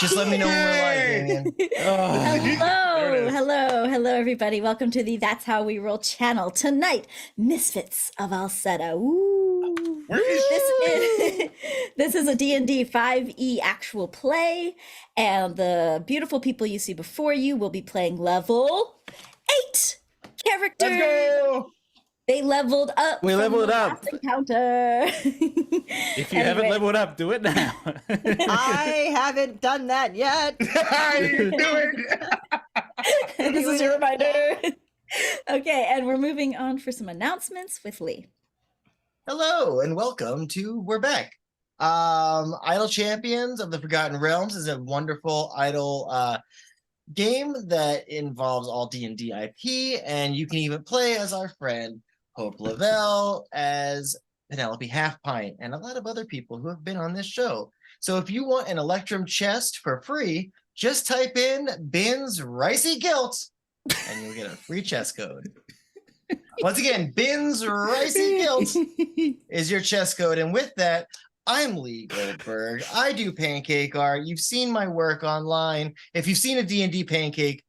Just let me know when we're live, Damien. Hello, everybody. Welcome to the That's How We Roll channel. Tonight, Misfits of Alseta. Ooh. This is a D&D 5e actual play, and the beautiful people you see before you will be playing level 8 characters. Let's go! They leveled up. We leveled up. Encounter. If you haven't leveled up, do it now. I haven't done that yet. You do it. This is your reminder. Okay, and we're moving on for some announcements with Lee. Hello and welcome to We're Back. Idle Champions of the Forgotten Realms is a wonderful idle game that involves all D&D IP, and you can even play as our friend Hope LaVelle, as Penelope Halfpint, and a lot of other people who have been on this show. So if you want an Electrum chest for free, just type in Bin's Ricey Guilt, and you'll get a free chest code. Once again, Bin's Ricey Guilt is your chest code, and with that, I'm Lee Goldberg. I do pancake art. You've seen my work online. If you've seen a D&D pancake,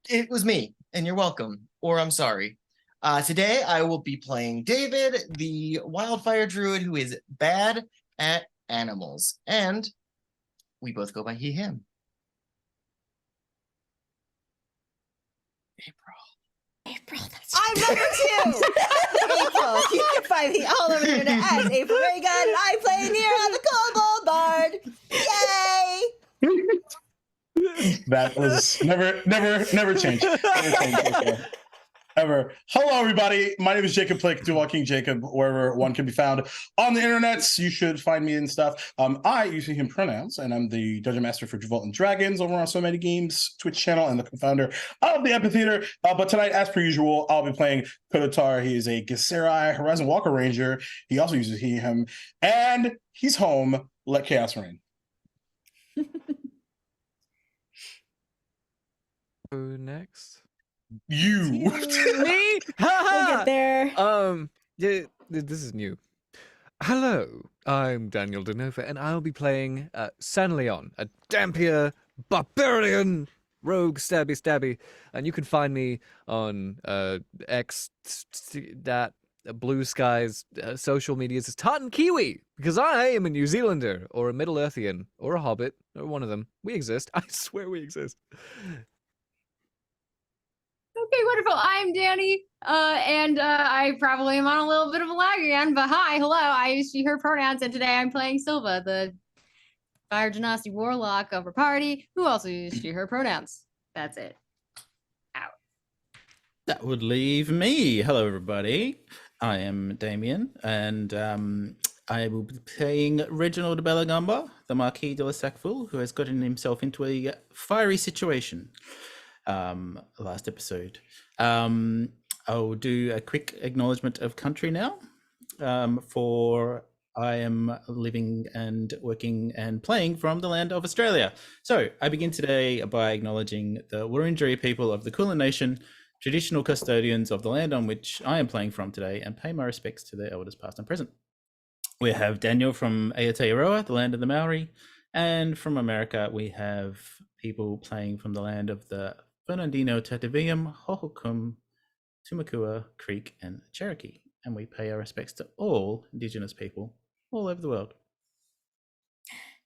it was me, and you're welcome, or I'm sorry. Today, I will be playing David, the wildfire druid who is bad at animals, and we both go by he, him. April, that's I'm number 2. April. You can find me all over the internet as April Raygun. I play Nira, the Kobold Bard. Yay! That was never changed. Ever. Hello, everybody. My name is Jacob Plicque, Duval King Jacob, wherever one can be found on the internets. You should find me and stuff. I use him pronouns, and I'm the Dungeon Master for Revolt and Dragons over on So Many Games Twitch channel and the co-founder of the Amphitheater. But tonight, as per usual, I'll be playing Kotatar. He is a Githzerai Horizon Walker Ranger. He also uses he, him, and he's home. Let chaos reign. Who next? You. Me? we'll get there. Yeah, this is new. Hello, I'm Daniel Denova, and I'll be playing San Leon, a Dhampir Barbarian rogue stabby, and you can find me on X, that Blue Skies, social medias as Tartan Kiwi, because I am a New Zealander or a Middle Earthian or a Hobbit or one of them. We exist. I swear we exist. Okay, wonderful. I'm Dani, and I probably am on a little bit of a lag again, but hi, hello. I use she, her pronouns, and today I'm playing Silva, the Fire Genasi Warlock of our party, who also uses she, her pronouns. That's it. Out. That would leave me. Hello, everybody. I am Damien, and I will be playing Reginald Bellagamba, the Marquis de Sackville, who has gotten himself into a fiery situation. Last episode. I'll do a quick acknowledgement of country now. For I am living and working and playing from the land of Australia. So I begin today by acknowledging the Wurundjeri people of the Kulin Nation, traditional custodians of the land on which I am playing from today, and pay my respects to their elders past and present. We have Daniel from Aotearoa, the land of the Maori, and from America we have people playing from the land of the Fernandino, Tatavium, Hohokam, Tumakua, Creek, and Cherokee. And we pay our respects to all Indigenous people all over the world.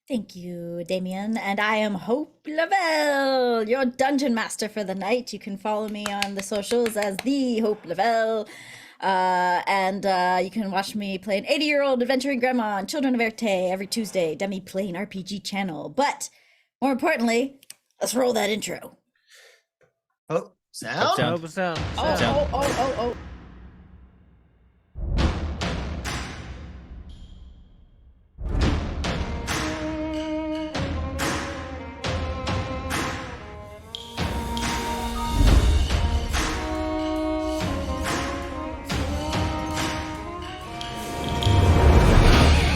Thank you, Damien. And I am Hope LaVelle, your dungeon master for the night. You can follow me on the socials as the Hope LaVelle. And you can watch me play an 80-year-old adventuring grandma on Children of Erte every Tuesday, Demi Playing RPG channel. But more importantly, let's roll that intro. Oh, sound? Sound. Oh.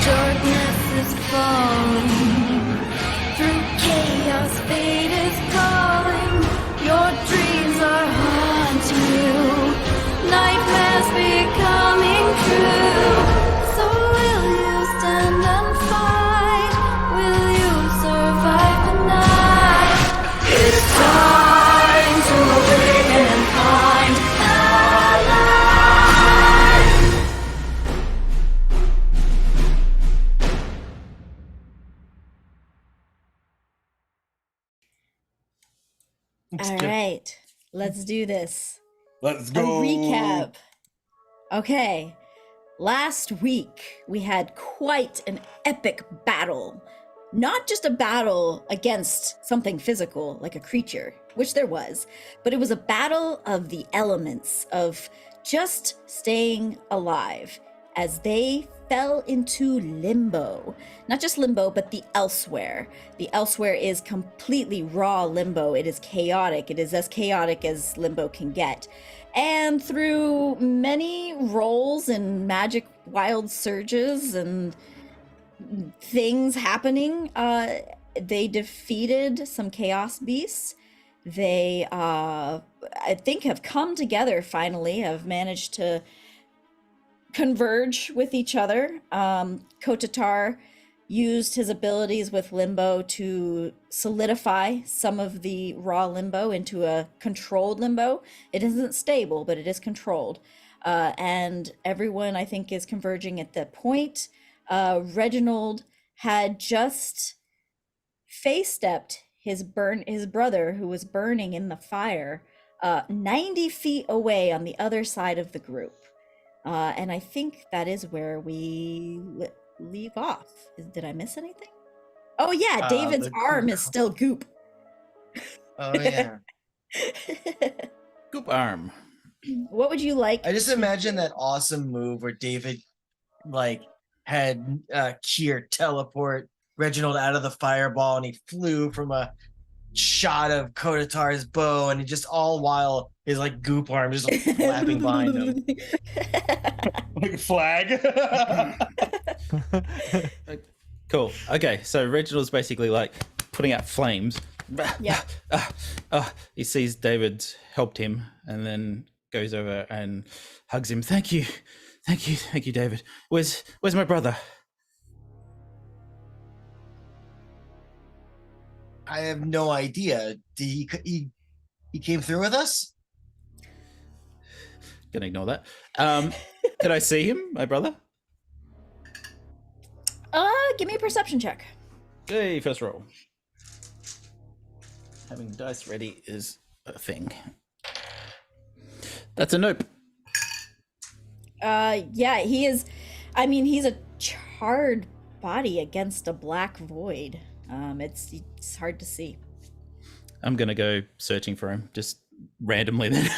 Darkness is falling, through chaos fate is calling, your dreams are haunting you, night All right, let's do this. Let's A go. recap. Okay, last week we had quite an epic battle. Not just a battle against something physical, like a creature, which there was, but it was a battle of the elements, of just staying alive as they fell into limbo. Not just limbo, but the elsewhere. The elsewhere is completely raw limbo. It is chaotic. It is as chaotic as limbo can get. And through many rolls and magic wild surges and things happening, they defeated some chaos beasts. They, I think, have come together finally, have managed to converge with each other. Kotatar used his abilities with limbo to solidify some of the raw limbo into a controlled limbo. It isn't stable, but it is controlled. And everyone, I think, is converging at that point. Reginald had just face-stepped his brother, who was burning in the fire, 90 feet away on the other side of the group. And I think that is where we leave off. Did I miss anything? Oh yeah, David's arm is still goop. Oh yeah. Goop arm. What would you like? I just imagine that awesome move where David had Kier teleport Reginald out of the fireball, and he flew from a shot of Kotatar's bow, and he just all while his goop arm just flapping behind him. Like a flag. Cool. Okay, so Reginald's basically putting out flames. Yeah. He sees David helped him, and then goes over and hugs him. Thank you, David. Where's my brother? I have no idea. Did he came through with us? Gonna ignore that. Could I see him, my brother? Give me a perception check. Hey, first roll. Having dice ready is a thing. That's a nope. Yeah, he is. I mean, he's a charred body against a black void. It's hard to see. I'm gonna go searching for him, just randomly then.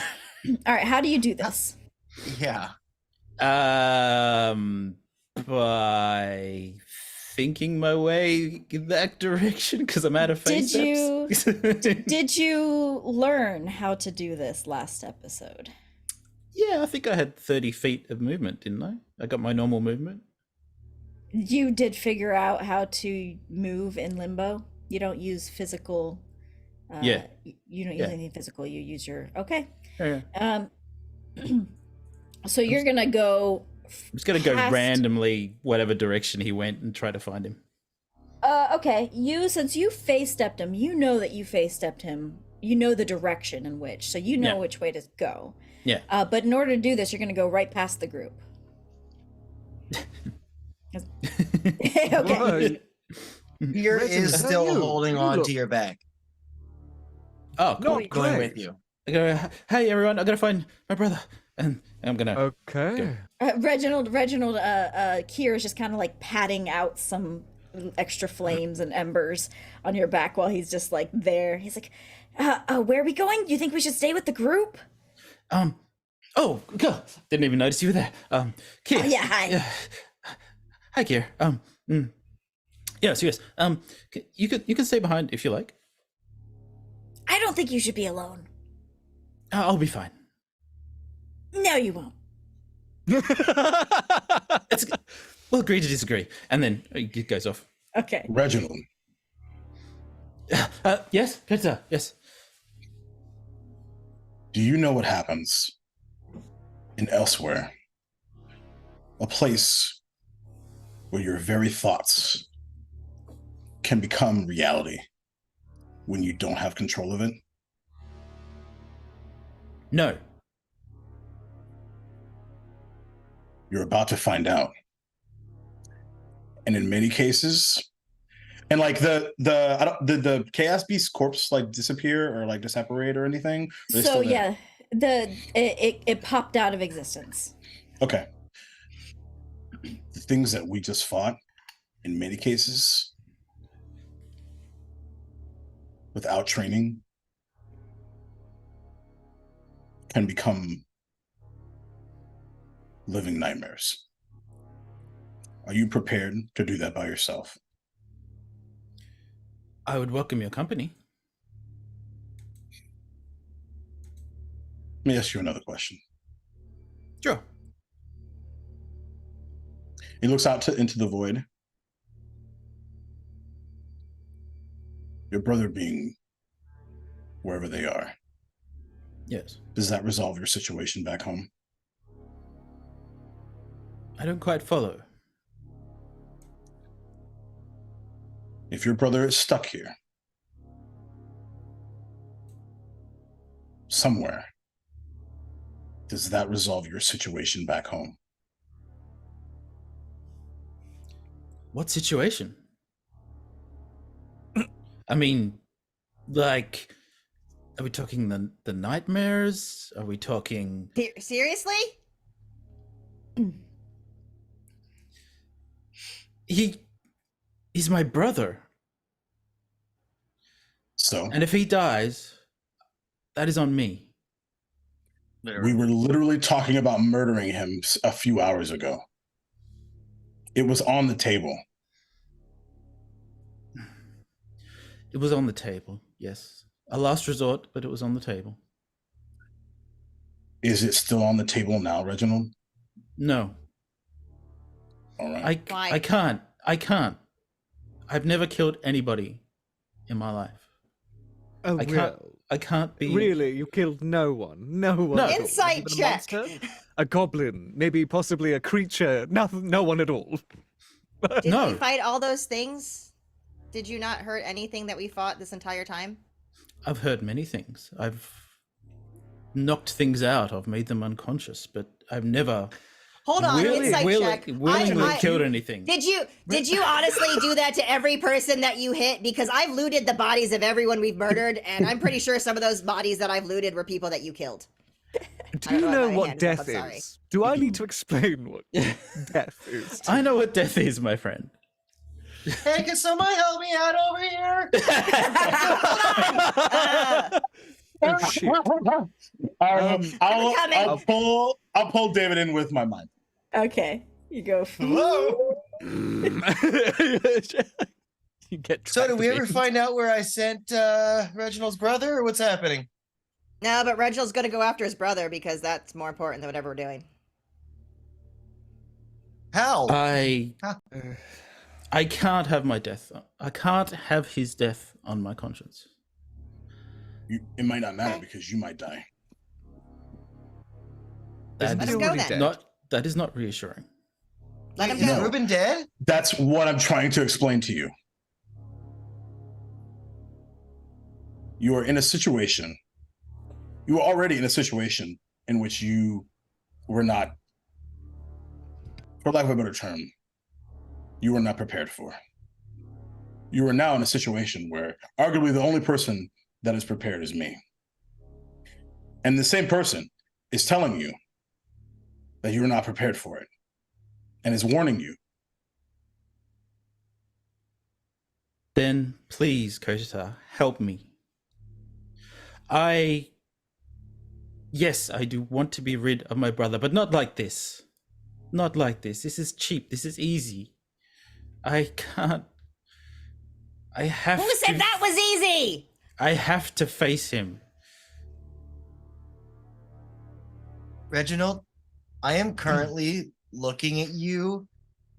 All right, how do you do this? Yeah. By thinking my way in that direction because I'm out of face. Did you learn how to do this last episode? Yeah, I think I had 30 feet of movement, didn't I? I got my normal movement. You did figure out how to move in limbo. You don't use physical. Yeah. You don't use anything physical. You use your. Okay. Yeah. So you're gonna go. I'm just gonna go randomly whatever direction he went and try to find him. Okay. Since you face stepped him, you know that you face stepped him. You know the direction in which, so you know which way to go. Yeah. But in order to do this, you're gonna go right past the group. Okay. Fear is still holding on to your back. Oh, cool. Going with you. I go, hey everyone, I gotta find my brother, and I'm gonna. Okay. Reginald, Kier is just kind of patting out some extra flames and embers on your back while he's just there. He's like, where are we going? Do you think we should stay with the group? Oh, God, didn't even notice you were there. Kier. Oh, yeah, hi. Hi, Kier. Yes. You can stay behind if you like. I don't think you should be alone. I'll be fine. No, you won't. We'll agree to disagree, and then it goes off. Okay. Reginald. Yes, Peter. Yes. Do you know what happens in Elsewhere? A place where your very thoughts can become reality when you don't have control of it? No. You're about to find out. And in many cases, And like the Chaos Beast corpse like disappear or like disapparate or anything? Or they So still there? yeah, it popped out of existence. Okay. The things that we just fought, in many cases, without training, can become living nightmares. Are you prepared to do that by yourself? I would welcome your company. Let me ask you another question. Sure. He looks out into the void. Your brother being wherever they are, Yes. does that resolve your situation back home? I don't quite follow. If your brother is stuck here, somewhere, does that resolve your situation back home? What situation? I mean, like, are we talking the nightmares? Are we talking... Seriously? He's my brother. So, And if he dies, that is on me. we were literally talking about murdering him a few hours ago. It was on the table. It was on the table, yes. A last resort, but it was on the table. Is it still on the table now, Reginald? No. All right. Why? I can't. I've never killed anybody in my life. Oh, I can't be... Really? You killed no one? No one? No. at all? Insight Even check. A monster? A goblin? Maybe possibly a creature? Nothing, no one at all. Did No. we fight all those things? Did you not hurt anything that we fought this entire time? I've heard many things. I've knocked things out. I've made them unconscious, but I've never Hold on, insight check. willingly killed anything. Did you honestly do that to every person that you hit? Because I've looted the bodies of everyone we've murdered, and I'm pretty sure some of those bodies that I've looted were people that you killed. Do you know what hand up, death I'm sorry. is? Do I need to explain what death is? I know what death is, my friend. Hey, can somebody help me out over here? Oh, shit. I'll pull David in with my mind. Okay, you go. Hello. You get So, did we ever trapped find out where I sent Reginald's brother, or what's happening? No, but Reginald's gonna go after his brother because that's more important than whatever we're doing. How? I can't have my death. I can't have his death on my conscience. It might not matter because you might die. Isn't Let he him go already then. dead? That is not reassuring. Let him Is go. Ruben dead? That's what I'm trying to explain to you. You are in a situation. You were already in a situation in which you were not, for lack of a better term, you were not prepared for. You are now in a situation where arguably the only person that is prepared is me. And the same person is telling you that you're not prepared for it and is warning you. Then please, Kotatar, help me. Yes, I do want to be rid of my brother, but not like this. Not like this. This is cheap. This is easy. I can't. I have Who said to. that was easy? I have to face him. Reginald, I am currently looking at you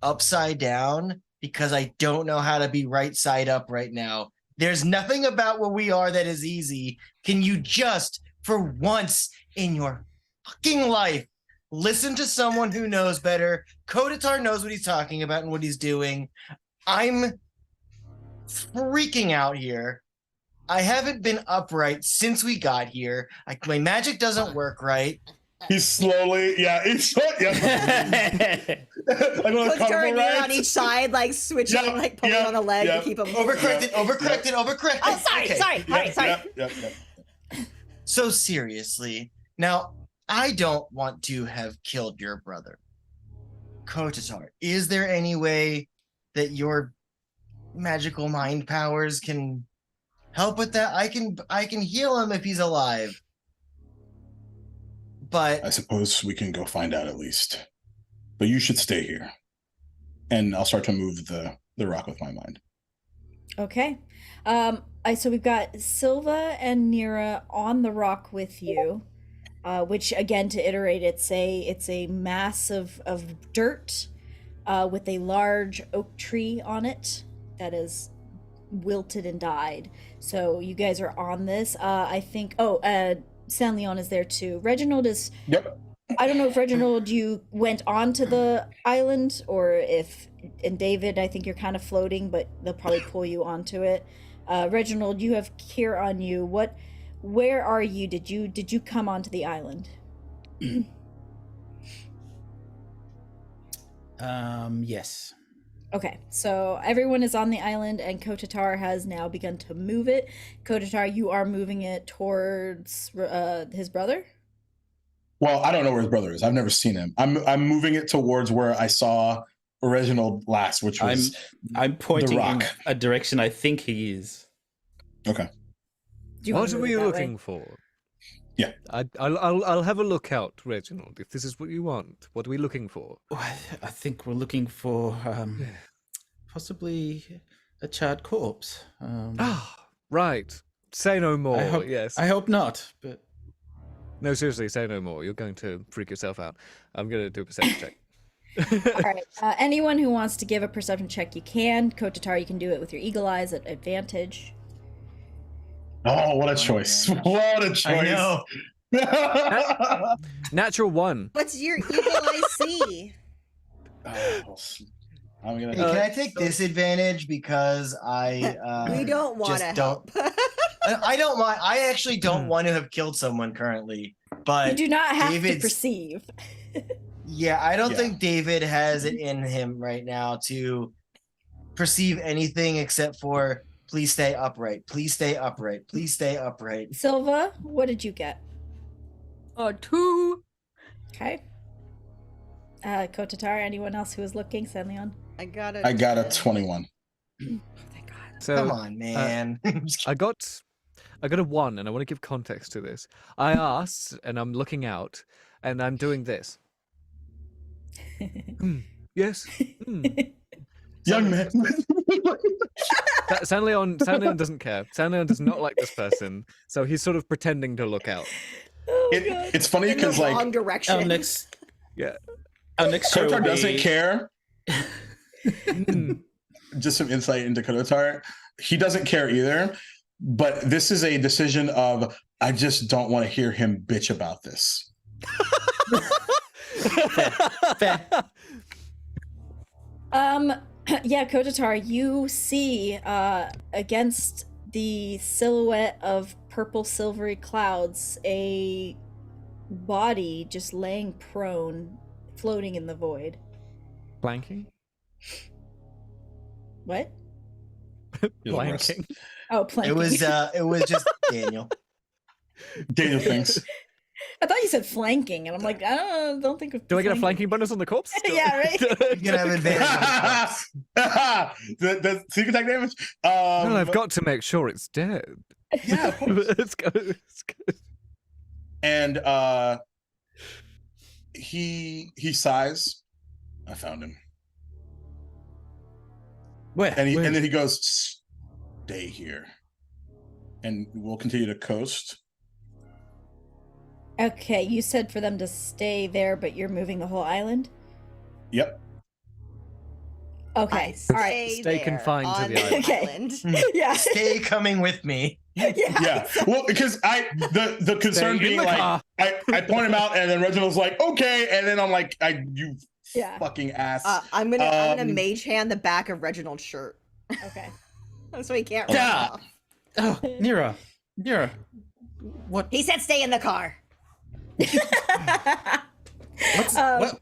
upside down because I don't know how to be right side up right now. There's nothing about where we are that is easy. Can you just, for once in your fucking life, listen to someone who knows better? Kotatar knows what he's talking about and what he's doing. I'm freaking out here. I haven't been upright since we got here. My magic doesn't work right. He's slowly, yeah. Like one of those Puts her carnival and Nira on rides. each side, like switching, Yep, like pulling yep, on a leg yep. to keep him. Overcorrected, overcorrected. Oh, sorry, Okay. sorry. All right, sorry. Yep. So seriously, now I don't want to have killed your brother, Kotatar. Is there any way that your magical mind powers can help with that? I can heal him if he's alive. But I suppose we can go find out at least. But you should stay here. And I'll start to move the rock with my mind. Okay. So we've got Silva and Nira on the rock with you, which again, to iterate, it's a mass of dirt with a large oak tree on it that is wilted and died. So you guys are on this. I think. San Leon is there too. Reginald is. Yep. I don't know if Reginald, you went onto the island, or if, and David, I think you're kind of floating, but they'll probably pull you onto it. Reginald, you have Kier on you. Where are you? Did you come onto the island? Yes. Okay, so everyone is on the island, and Kotatar has now begun to move it. Kotatar, you are moving it towards his brother? Well, I don't know where his brother is. I've never seen him. I'm moving it towards where I saw Reginald last, which was I'm pointing the in rock. a direction I think he is. Okay. Do you What wanna are move we it that way? looking for? Yeah. I'll have a look out, Reginald. If this is what you want, what are we looking for? I think we're looking for possibly a charred corpse. Right. Say no more. Yes. I hope not, but No, seriously, say no more. You're going to freak yourself out. I'm going to do a perception check. All right. Anyone who wants to give a perception check, you can. Kotatar, you can do it with your eagle eyes at advantage. Oh, what a choice. What a choice. I know. Natural 1. What's your eagle eye see? I'm Hey, gonna can I take disadvantage because We don't want to just help. I don't mind. I actually don't want to have killed someone currently, but You do not have to David's- perceive. yeah, I don't Yeah. think David has it in him right now to perceive anything except for please stay upright. Please stay upright. Please stay upright. Silva, what did you get? 2. Okay. Kotatar, anyone else who is looking? San Leon? I got a 21. Thank God. So Come on, man. I got a 1, and I want to give context to this. I asked, and I'm looking out, and I'm doing this. Yes. Young man. San Leon doesn't care. San Leon does not like this person, so he's sort of pretending to look out. Oh, God. It's funny in the because wrong like direction. our next Yeah. show will Kotatar doesn't be- care. Just some insight into Kotatar. He doesn't care either, but this is a decision of I just don't want to hear him bitch about this. Fair. Yeah, Kotatar, you see against the silhouette of purple silvery clouds a body just laying prone, floating in the void. Blanking? What? Blanking. Oh, planking. it was just Daniel. Daniel thinks. I thought you said flanking, and I'm like, I don't think of Do I get a flanking bonus on the corpse? Yeah, right? You can have advantage. the secret attack damage. Well, I've got to make sure it's dead. Yeah, of course. Let's go. Let's go. And he sighs. I found him. Where? And Where? then he goes, stay here. And we'll continue to coast. Okay, you said for them to stay there, but you're moving the whole island? Yep. Okay, all right. Stay there confined to on the island. Okay. island. Yeah. Stay coming with me. Yeah. Well, because the concern Stay in being the like car. I point him out and then Reginald's like, okay, and then I'm like, you Yeah. fucking ass. I'm gonna Um, mage hand the back of Reginald's shirt Okay. so he can't run Yeah. off. Oh, Nira. What? He said stay in the car.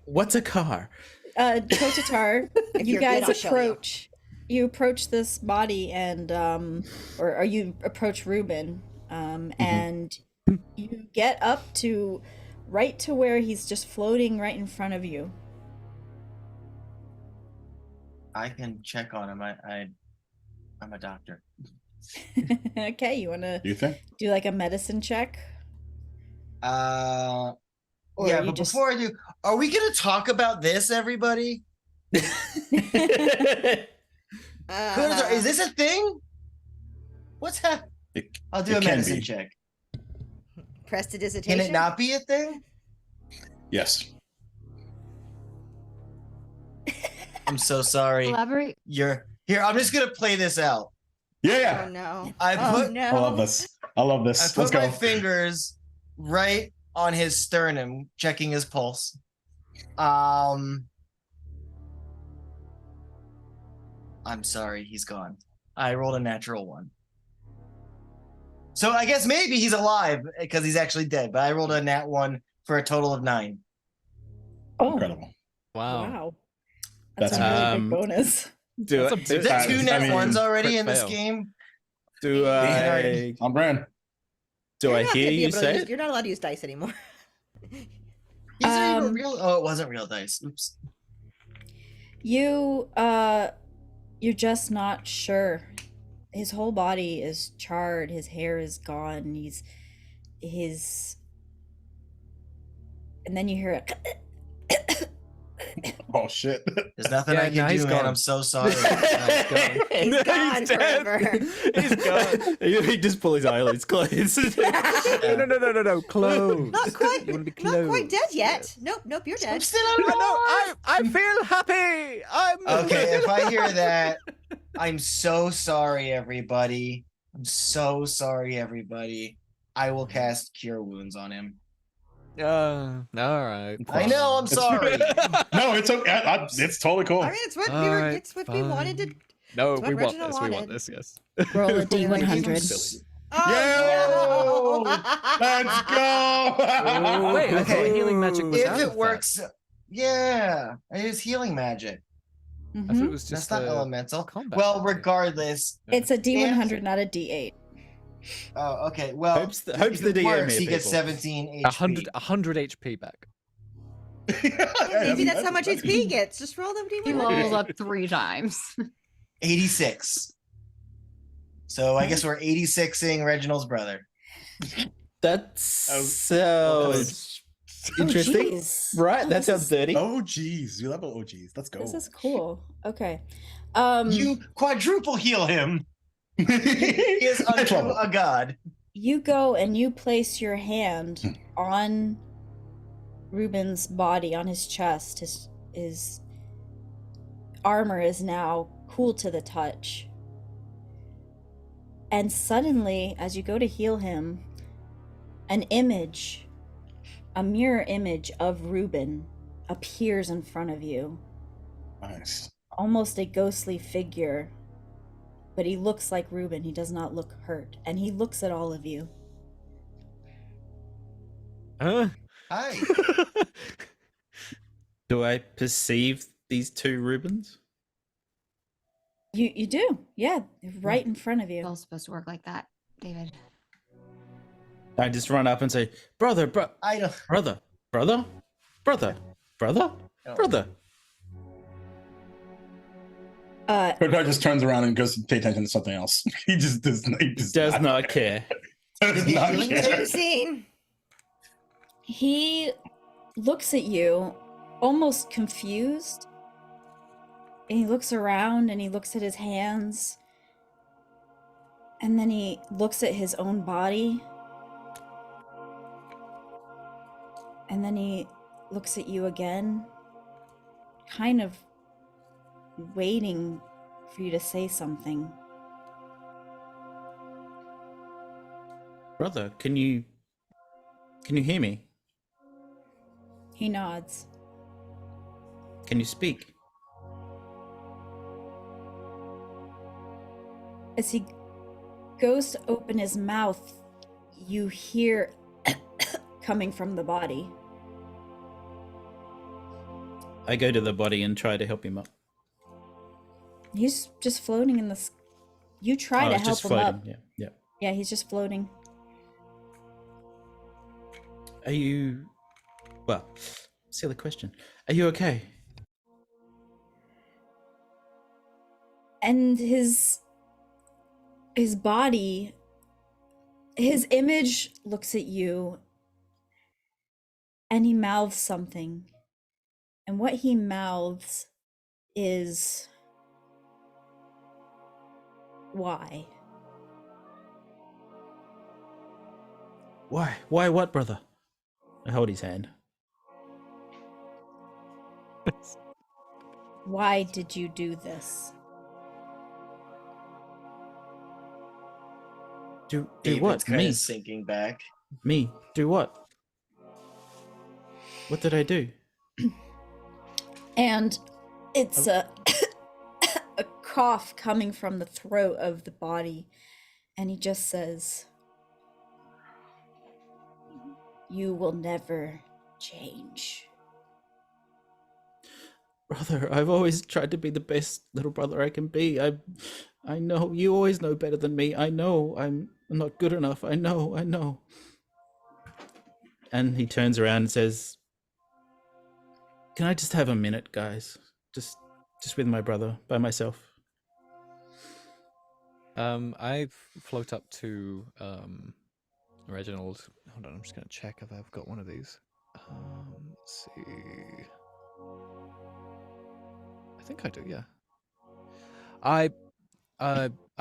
What's a car? Kotatar, you you're guys good, I'll show you. approach this body and or you approach Reuben and you get up to right to where he's just floating right in front of you. I can check on him. I'm a doctor. Okay, you want to Do you think? do like a medicine check? Yeah, you but just- before I do, are we gonna talk about this, everybody? Kotatar, is this a thing? What's happening? I'll do it a can medicine be. check. Prestidigitation? Can it not be a thing? Yes. I'm so sorry. Elaborate. You're here. I'm just gonna play this out. Yeah. Oh no. I put no. I love this. I love I this. put Let's go. my fingers right on his sternum, checking his pulse. I'm sorry, he's gone. I rolled a natural 1. So I guess maybe he's alive because he's actually dead, but I rolled a nat 1 for a total of 9. Oh, Incredible. Wow. wow. That's That's a really big bonus. Do That's a I, big- Is that I 2 nat mean, 1s already crit in this fail. game? do I On brand. do You're I not hear gonna be you able to say use- it? You're not allowed to use dice anymore. These are even real. Oh, it wasn't real dice. Oops. You're just not sure. His whole body is charred, his hair is gone, and then you hear it. Oh shit. There's nothing Yeah, I no, can he's do, man. gone. I'm so sorry. He's No, gone dead. forever. He's gone. He just pull his eyelids closed. No. Close. Not quite. You want to be Not close. quite dead yet. Nope. You're I'm dead. still No, I feel happy. I'm Okay, if I hear that, I'm so sorry, everybody. I'm so sorry, everybody. I will cast Cure Wounds on him. all right. I know, I'm sorry. No, it's okay. It's totally cool. I mean, it's what we All were. right, It's what we wanted to. fine. No, It's what we want Reginald this. We want wanted. this. Yes. Roll a We're gonna give him D100. s- Oh no! Let's go. Wait, I thought Okay. healing magic was If out it of that. works, yeah, it is healing magic. I thought Mhm. it was just That's not the elemental. combat Well, magic. regardless. It's a D100, not a D8. Oh, okay. Well, Hopes the if it DM works, here, he gets people. 17 HP. 100 HP back. Maybe that's how much HP he gets. Just roll them He D100. levels up 3 times. 86. So I guess we're 86ing Reginald's brother. That sounds interesting, jeez. right? Oh, That this sounds is- dirty. Oh geez, you level OGs. Let's go. This is cool. Okay. You quadruple heal him. He is unto trouble. a god. You go and you place your hand on Reuben's body, on his chest. His armor is now cool to the touch. And suddenly, as you go to heal him, an image, a mirror image of Reuben appears in front of you. Nice. Almost a ghostly figure. But he looks like Reuben. He does not look hurt. And he looks at all of you. Huh? Hi. Do I perceive these 2 Reubens? You do. Yeah. They're right in front of It's you. all supposed to work like that, David. I just run up and say, brother, I don't. brother. Kotatar just turns around and goes to pay attention to something else. He just does Does not care. Does not Healing care. Same scene. He looks at you, almost confused. And he looks around and he looks at his hands. And then he looks at his own body. And then he looks at you again, kind of waiting for you to say something. Brother, can you hear me? He nods. Can you speak? As he goes to open his mouth, you hear coming from the body. I go to the body and try to help him up. He's just floating in the. You try to it's help just him floating. up. Yeah. Yeah, he's just floating. Are you? Well, silly question. Are you okay? And his body, his image looks at you and he mouths something. And what he mouths is, why? Why? Why what, brother? I hold his hand. Why did you do this? Do David's what? kind Me? of sinking back. Me? Do what? What did I do? And it's a a cough coming from the throat of the body, and he just says, "You will never change." Brother, I've always tried to be the best little brother I can be. I know you always know better than me. I know I'm not good enough. I know. And he turns around and says, "Can I just have a minute, guys? Just with my brother, by myself." I float up to Reginald. Hold on, I'm just gonna check if I've got one of these. Let's see. I think I do, yeah. I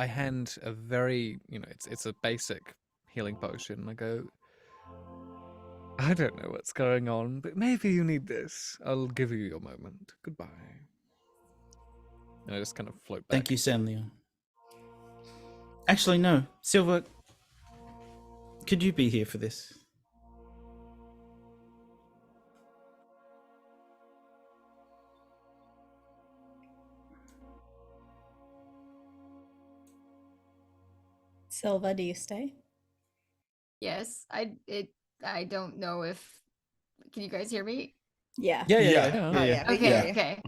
hand a very, it's a basic healing potion. And I go, I don't know what's going on, but maybe you need this. I'll give you your moment. Goodbye. And I just kind of float back. Thank you, Sanlion. Actually, no. Silva, could you be here for this? Silva, do you stay? Yes, I don't know if. Can you guys hear me? Yeah. Yeah. Oh, yeah. we Okay, hear you. okay.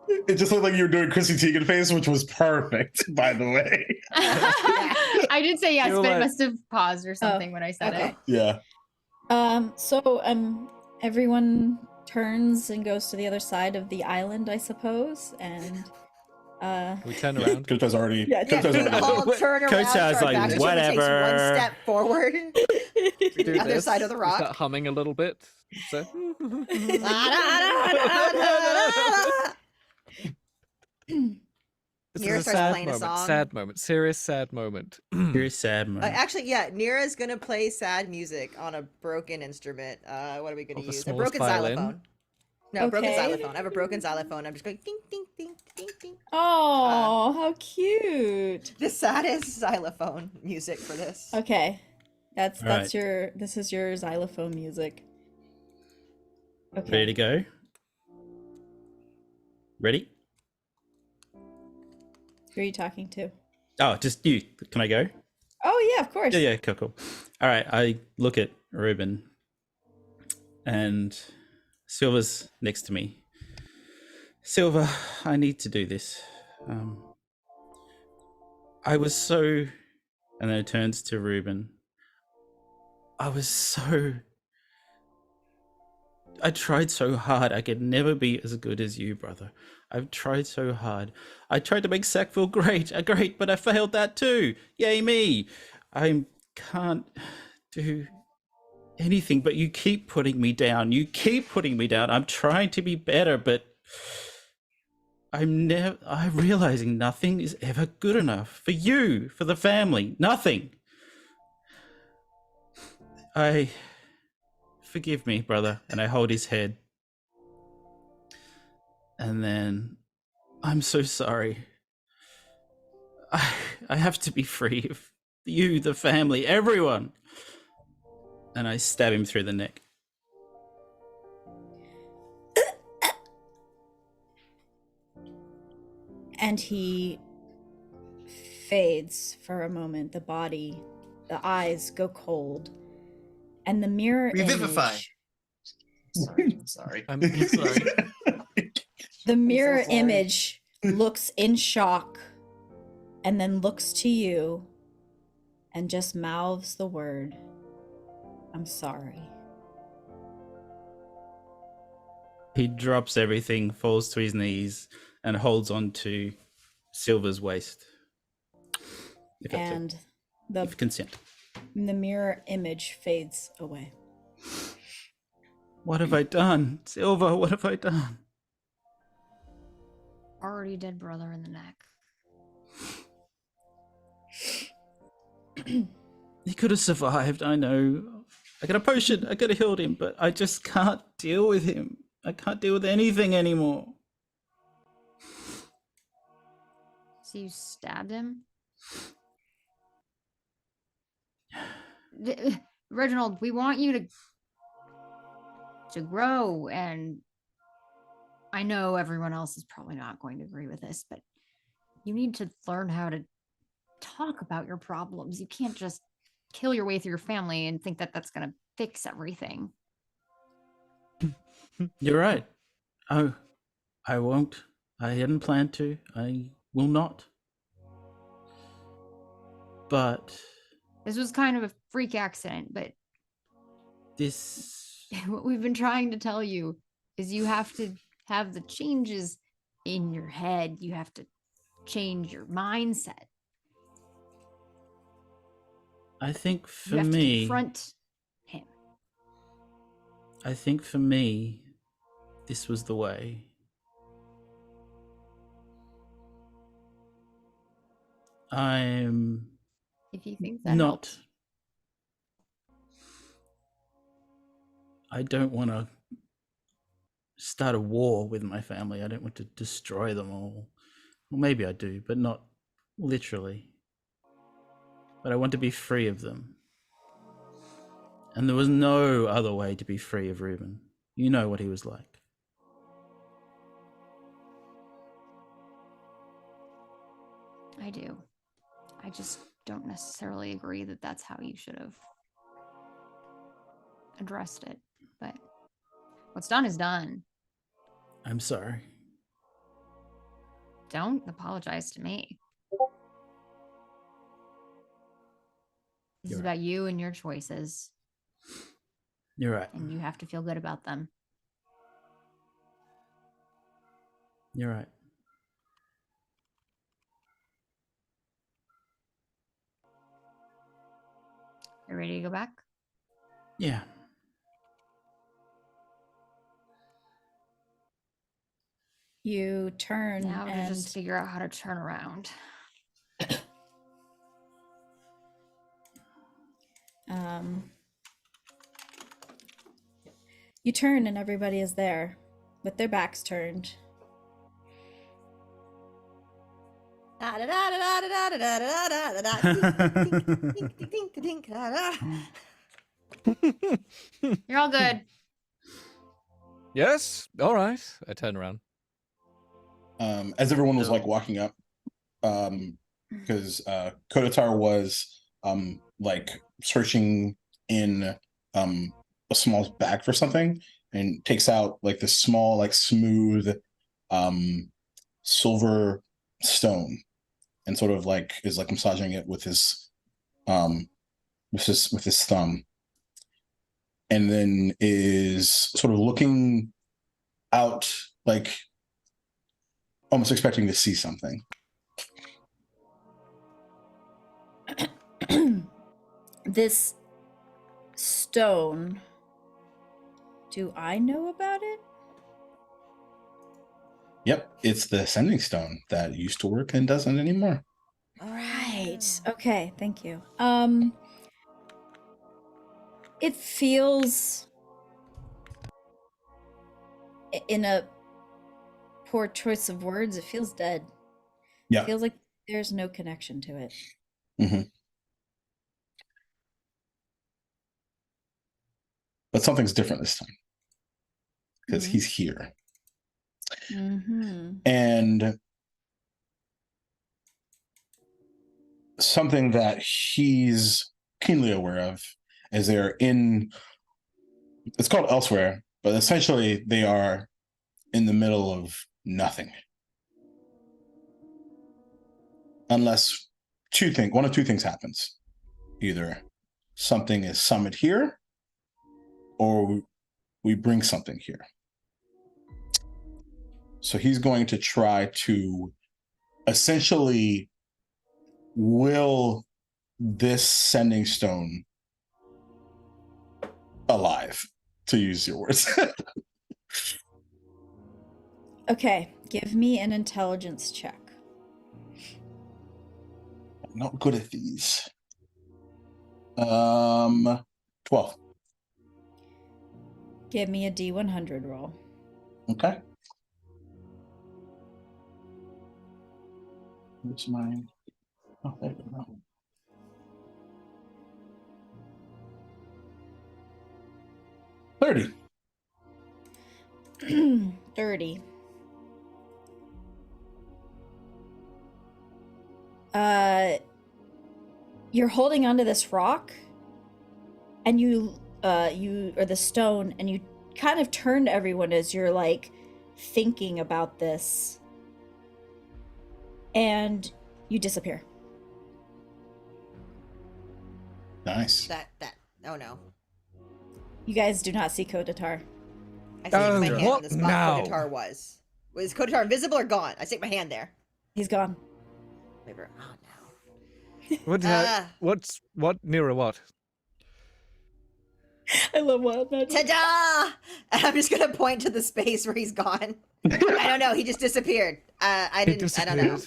It just looked like you were doing Chrissy Teigen face, which was perfect, by the way. I did say yes, You're but it like- must have paused or something when I said okay. it. Yeah. So everyone turns and goes to the other side of the island, I suppose, and We turn around. Kotatar's already. Yeah, Kotatar's We already. all turn around. Kotar's to our like, backs, and Jimmy takes whatever. one step forward. We do the other this, side of the we rock. start humming a little bit. So. This Nira is a starts sad playing a moment. song. Sad moment. Serious sad moment. You're sad, man. Actually, yeah, Nira's gonna play sad music on a broken instrument. What are we gonna Oh, the use? A smallest broken violin? xylophone. No, broken Okay. xylophone. I have a broken xylophone. I'm just going ding ding ding ding ding. Oh, how cute. The saddest xylophone music for this. Okay. That's Alright. this is your xylophone music. Okay. Ready to go? Ready? Who are you talking to? Oh, just you. Can I go? Oh yeah, of course. Yeah, cool. All right, I look at Ruben, and Silva's next to me. Silva, I need to do this. I was so, and then it turns to Ruben. I tried so hard. I could never be as good as you, brother. I've tried so hard. I tried to make Sackville great, but I failed that too. Yay me! I can't do anything, but you keep putting me down. I'm trying to be better, but I'm realizing nothing is ever good enough for you, for the family. Nothing. Forgive me, brother. And I hold his head. And then, I'm so sorry. I have to be free of you, the family, everyone. And I stab him through the neck. And he fades for a moment. The body, the eyes go cold. and the mirror Revivify. image. Sorry. I'm sorry. The mirror sorry. image looks in shock and then looks to you and just mouths the word, "I'm sorry." He drops everything, falls to his knees, and holds on to Silva's waist. If that's it. And If consent. the mirror image fades away. What have I done? Silva, what have I done? Already dead brother in the neck. He could have survived, I know. I got a potion, I could have healed him, but I just can't deal with him. I can't deal with anything anymore. So you stabbed him? Reginald, we want you to grow, and I know everyone else is probably not going to agree with this, but you need to learn how to talk about your problems. You can't just kill your way through your family and think that that's going to fix everything. You're right. Oh, I won't. I hadn't planned to. I will not. But This was kind of a freak accident, but this... what we've been trying to tell you is you have to have the changes in your head. You have to change your mindset. I think You for have to me... confront him. I think for me, this was the way. I'm If you think that not... helps. I don't want to start a war with my family. I don't want to destroy them all. Well, maybe I do, but not literally. But I want to be free of them. And there was no other way to be free of Reuben. You know what he was like. I do. I just don't necessarily agree that that's how you should have addressed it. But what's done is done. I'm sorry. Don't apologize to me. This is You're about you and your choices, You're right. and you have to feel good about them. You're right. You ready to go back? Yeah. You turn Now to and just figure out how to turn around. you turn and everybody is there with their backs turned. You're all good. Yes? All right. I turn around. As everyone was like walking up, because Kotatar was like searching in a small bag for something, and takes out like this small, like smooth silver stone, and sort of like is like massaging it with his thumb, and then is sort of looking out, like almost expecting to see something. This stone, do I know about it? Yep, it's the sending stone that used to work and doesn't anymore. Right. Okay, thank you. It feels, in a poor choice of words, it feels dead. Yeah. It feels like there's no connection to it. Mm-hmm. But something's different this time, because he's here. Mm-hmm. And something that he's keenly aware of as they're in. It's called Elsewhere, but essentially they are in the middle of nothing, unless one of two things happens: either something is summoned here, or we bring something here. So he's going to try to essentially will this sending stone alive, to use your words. Okay, give me an intelligence check. I'm not good at these. 12. Give me a D100 roll. Okay. Where's mine? Oh, there we go. $30. 30. You're holding onto this rock, and you or the stone, and you kind of turn to everyone as you're like thinking about this, and you disappear. Nice. Oh no. You guys do not see Kotatar. I stick my hand what in the spot now? Kotatar was. Was Kotatar invisible or gone? I stick my hand there. He's gone. Maybe. Oh no. What Nira, what? I love wild magic. Ta-da! And I'm just gonna point to the space where he's gone. I don't know. He just disappeared. I don't know.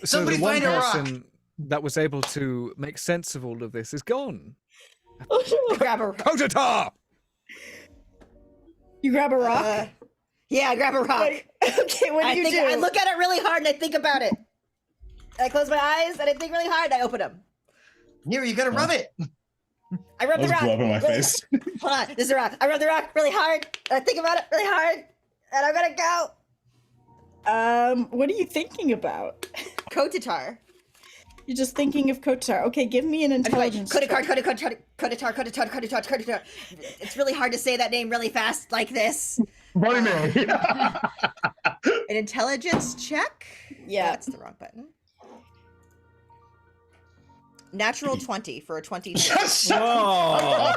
So Somebody the one find a rock. person that was able to make sense of all of this is gone. Grab a Kotatar! You grab a rock? Yeah, I grab a rock. Okay, what do you do? I look at it really hard and I think about it. I close my eyes and I think really hard and I open them. Nira, you gotta rub it. I rub I the was rock. blow up in my face. Hold on, this is a rock. I rub the rock really hard and I think about it really hard and I'm gonna go. What are you thinking about? Kotatar. You're just thinking of Kotatar. Okay, give me an intelligence check. Kotatar. It's really hard to say that name really fast like this. Bloody Mary. An intelligence check? Yeah. That's the wrong button. Natural 20 for a 22. Whoa.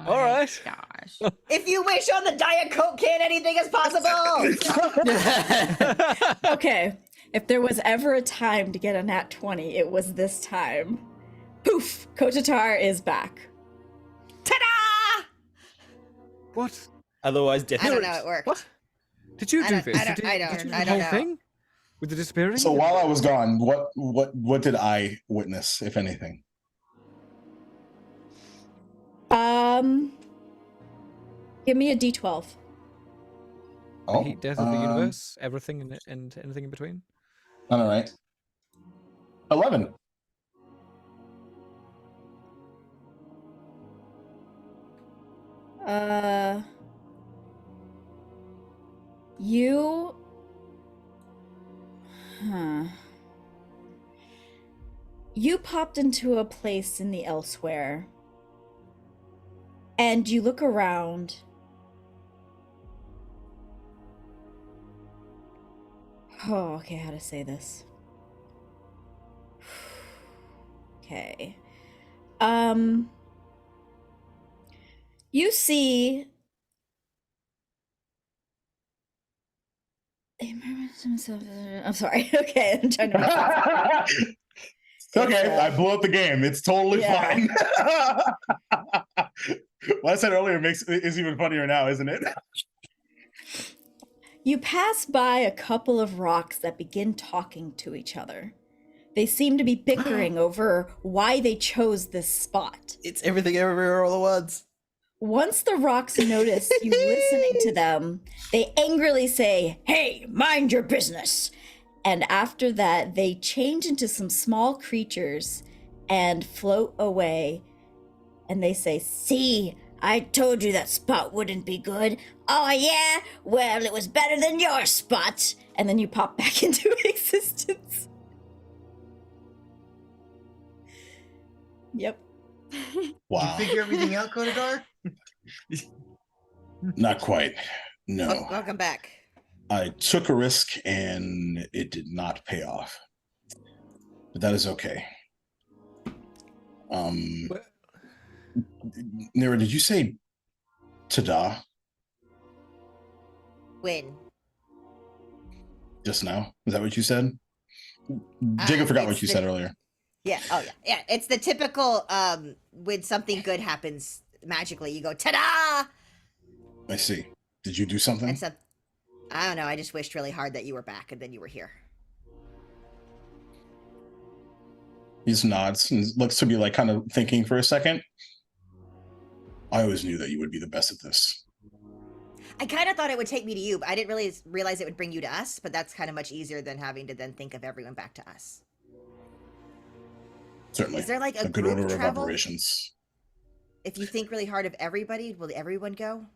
All right. Gosh. If you wish on the Diet Coke can, anything is possible. Okay, if there was ever a time to get a nat 20, it was this time. Poof! Kotatar is back. Ta-da! What? Otherwise, death. I don't know. It worked. What? Did you do this? I don't Did you do the I don't whole know. thing? With the disappearing? So while I was gone, what did I witness, if anything? Give me a D12. The heat, death of the universe, everything and anything in between? All right. 11. You... You popped into a place in the Elsewhere, and you look around. Oh, okay, how to say this. Okay. You see... I'm sorry. Okay, I'm trying to... Okay, I blew up the game. It's totally fine. What I said earlier is even funnier now, isn't it? You pass by a couple of rocks that begin talking to each other. They seem to be bickering over why they chose this spot. It's everything everywhere all at once. Once the rocks notice you listening to them, they angrily say, "Hey, mind your business." And after that, they change into some small creatures and float away. And they say, "See, I told you that spot wouldn't be good. Oh yeah? Well, it was better than your spot." And then you pop back into existence. Yep. Wow. You figure everything out, Kotatar? Not quite. No. Welcome back. I took a risk and it did not pay off. But that is okay. Nira, did you say ta-da When? just now? Is that what you said? Jacob forgot what you said earlier. Yeah. Oh, yeah. Yeah. It's the typical when something good happens magically, you go ta-da. I see. Did you do something? And so, I don't know. I just wished really hard that you were back and then you were here. He just nods and looks to be like kind of thinking for a second. I always knew that you would be the best at this. I kind of thought it would take me to you, but I didn't really realize it would bring you to us. But that's kind of much easier than having to then think of everyone back to us. Certainly. Is there like a good group order travel? of operations? If you think really hard of everybody, will everyone go?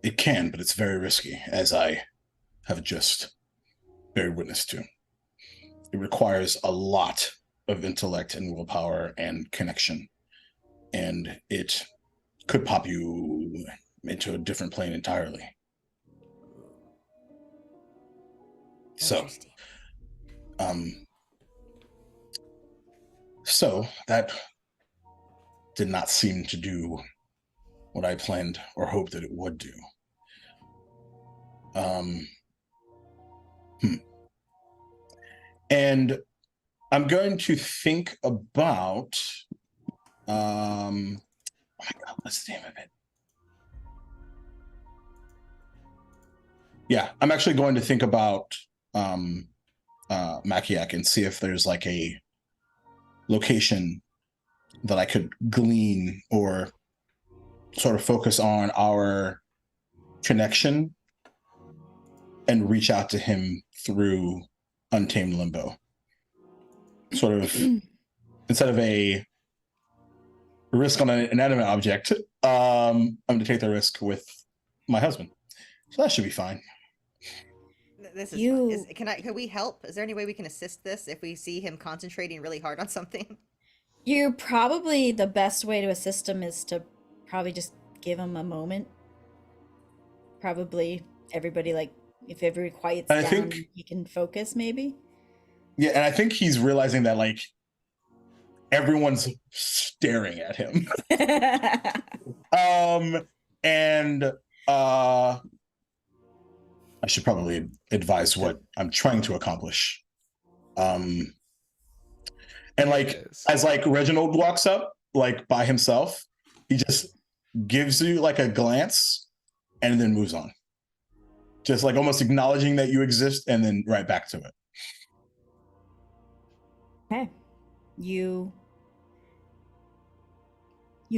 It can, but it's very risky, as I have just bear witness to. It requires a lot of intellect and willpower and connection. And it could pop you into a different plane entirely. So, so that did not seem to do what I planned or hoped that it would do. And I'm going to think about oh my god, what's the name of it? Yeah, I'm actually going to think about Makiak and see if there's like a location that I could glean or sort of focus on our connection and reach out to him through Untamed Limbo. Sort of instead of a risk on an inanimate object, I'm going to take the risk with my husband. So that should be fine. This is fun. Can we help? Is there any way we can assist this if we see him concentrating really hard on something? You probably, the best way to assist him is to probably just give him a moment. Probably everybody, like, if everybody quiets down, he can focus maybe. Yeah, and I think he's realizing that, like, everyone's staring at him. And I should probably advise what I'm trying to accomplish. And like, as like Reginald walks up, like by himself, he just gives you like a glance and then moves on. Just like almost acknowledging that you exist and then right back to it. Okay. You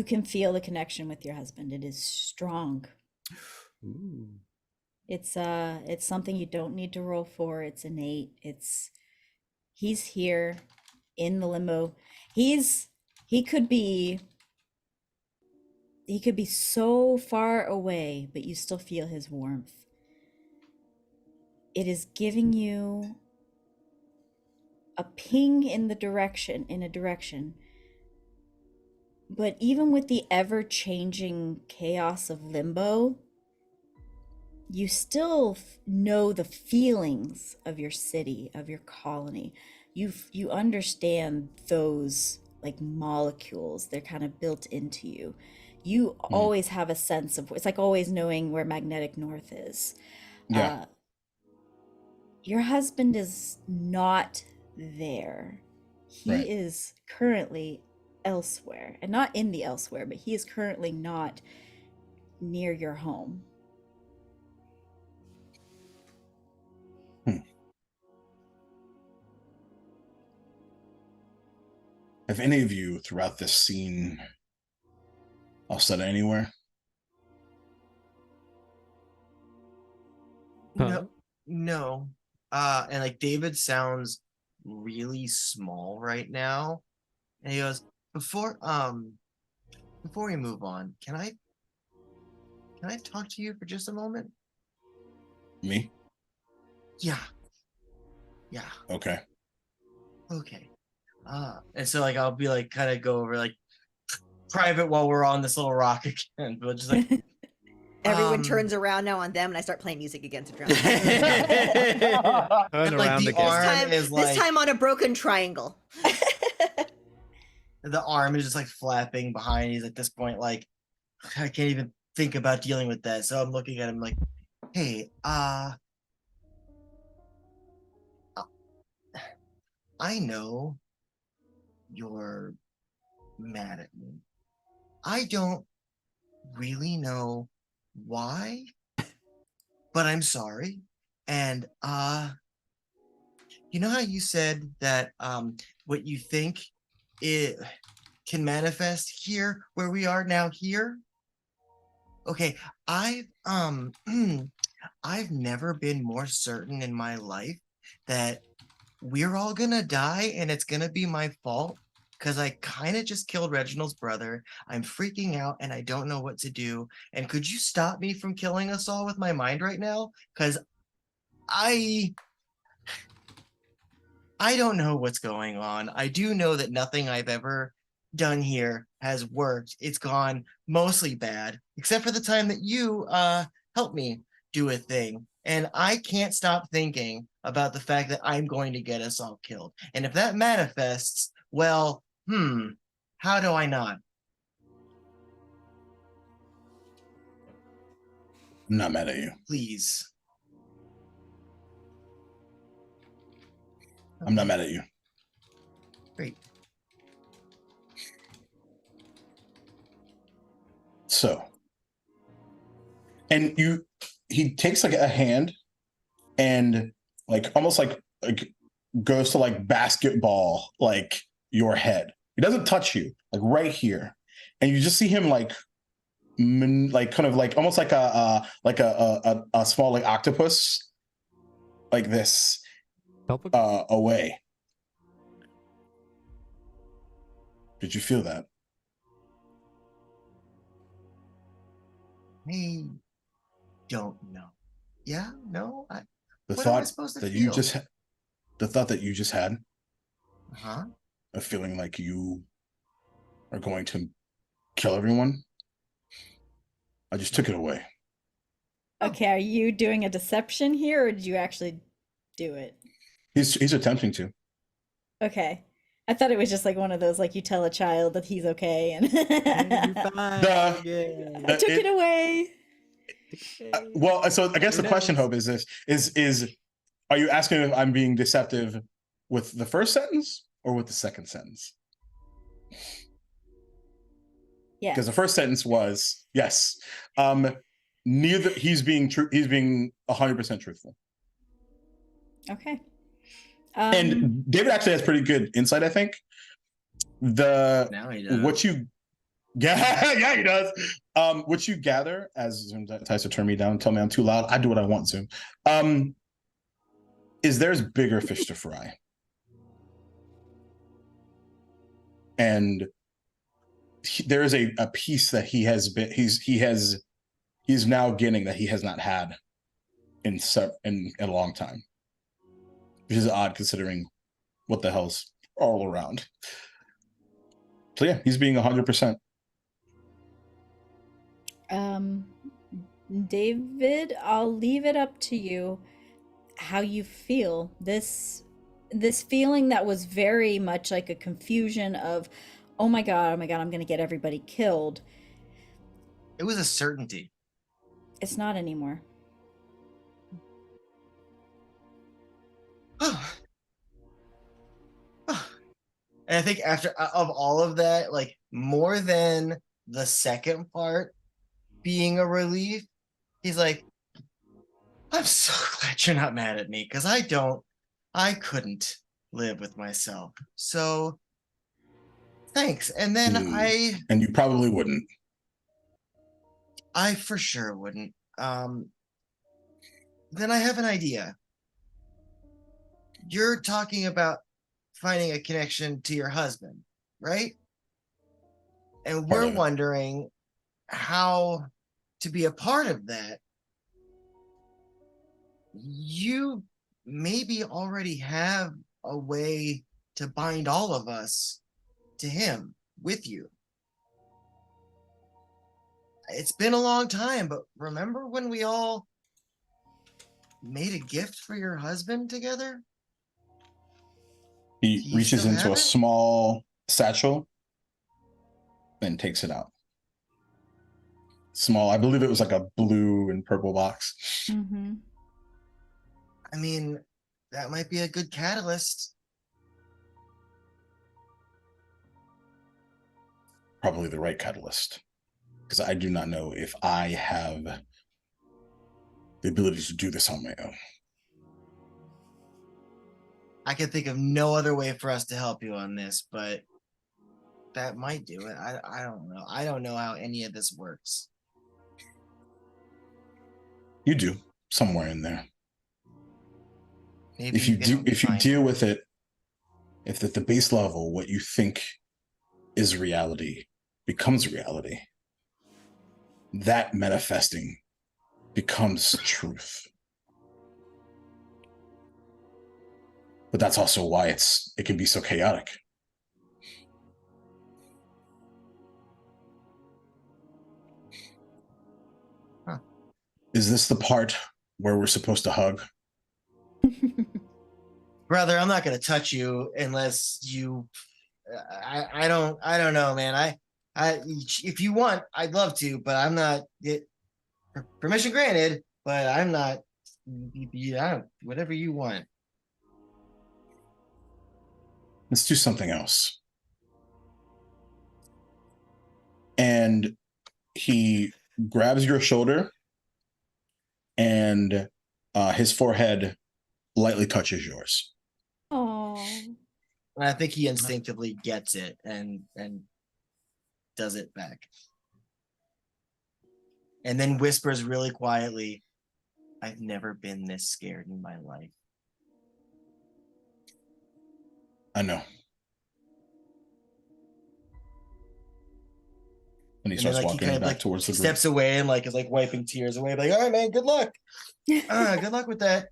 can feel the connection with your husband. It is strong. Ooh. It's something you don't need to roll for. It's innate. He's here in the limbo. He could be so far away, but you still feel his warmth. It is giving you a ping in a direction. But even with the ever-changing chaos of limbo, you still know the feelings of your city, of your colony. You understand those like molecules. They're kind of built into you. You always have a sense of, it's like always knowing where magnetic north is. Yeah. Your husband is not there. He is currently elsewhere, and not in the elsewhere, but he is currently not near your home. Have any of you throughout this scene Alseta anywhere? Huh? No. And like David sounds really small right now. And he goes, before we move on, can I talk to you for just a moment? Me? Yeah. Okay. Okay. And so like I'll be like kind of go over like private while we're on this little rock again, but just like Everyone turns around now on them, and I start playing music again to drown. Turn and, like, around the again. arm is like This time on a broken triangle. the arm is just like flapping behind. He's at this point like I can't even think about dealing with that. So I'm looking at him like, hey, I know you're mad at me. I don't really know why, but I'm sorry. And you know how you said that what you think it can manifest here where we are now here? Okay, I've never been more certain in my life that we're all gonna die and it's gonna be my fault because I kind of just killed Reginald's brother. I'm freaking out and I don't know what to do. And could you stop me from killing us all with my mind right now? Because I don't know what's going on. I do know that nothing I've ever done here has worked. It's gone mostly bad, except for the time that you helped me do a thing. And I can't stop thinking about the fact that I'm going to get us all killed. And if that manifests, well, how do I not? I'm not mad at you. Please. I'm not mad at you. Great. So, and he takes like a hand and like almost like goes to like basketball like your head. He doesn't touch you, like right here, and you just see him like kind of like almost like a small like octopus, like this, away. Did you feel that? I don't know. Yeah, no. The what am I thought supposed to that feel? the thought that you just had, Uh-huh. of feeling like you are going to kill everyone, I just took it away. Okay, are you doing a deception here, or did you actually do it? He's attempting to. Okay. I thought it was just like one of those, like you tell a child that he's okay, and The- I took it away. Well, so I guess Who the question, knows? Hope, is this: is are you asking if I'm being deceptive with the first sentence or with the second sentence? Yeah. Because the first sentence was yes. Neither he's being 100% truthful. Okay. And David actually has pretty good insight, I think. Now he does. What you yeah, he does. What you gather as Zoom tries to turn me down, tell me I'm too loud. I do what I want, Zoom. Is there's bigger fish to fry. And there is a piece that he's now getting that he has not had in a long time, which is odd considering what the hell's all around. So yeah, he's being 100%. David, I'll leave it up to you how you feel. This feeling that was very much like a confusion of, oh my god, I'm gonna get everybody killed. It was a certainty. It's not anymore. And I think after of all of that, like more than the second part being a relief, he's like, I'm so glad you're not mad at me because I couldn't live with myself. So thanks. And then and you probably wouldn't. I for sure wouldn't. Then I have an idea. You're talking about finding a connection to your husband, right? And we're wondering how to be a part of that. You maybe already have a way to bind all of us to him with you. It's been a long time, but remember when we all made a gift for your husband together? He Do you reaches still into have a it? small satchel and takes it out. Small, I believe it was like a blue and purple box. Mm-hmm. I mean, that might be a good catalyst. Probably the right catalyst. Because I do not know if I have the ability to do this on my own. I can think of no other way for us to help you on this, but that might do it. I don't know. I don't know how any of this works. You do, somewhere in there. Maybe If you can do, help me if you find deal with it, if at the base level, what you think is reality becomes reality, that manifesting becomes truth. But that's also why it can be so chaotic. Huh. Is this the part where we're supposed to hug? Brother, I'm not gonna touch you unless you. I don't know, man. If you want, I'd love to, but I'm not. Permission granted, but I'm not. Yeah, whatever you want. Let's do something else. And he grabs your shoulder, and his forehead lightly touches yours. Oh. And I think he instinctively gets it and does it back. And then whispers really quietly, "I've never been this scared in my life." I know. And he And then starts like he walking kind of back like towards the group. steps away and like is like wiping tears away, like, "All right, man, good luck. Good luck with that.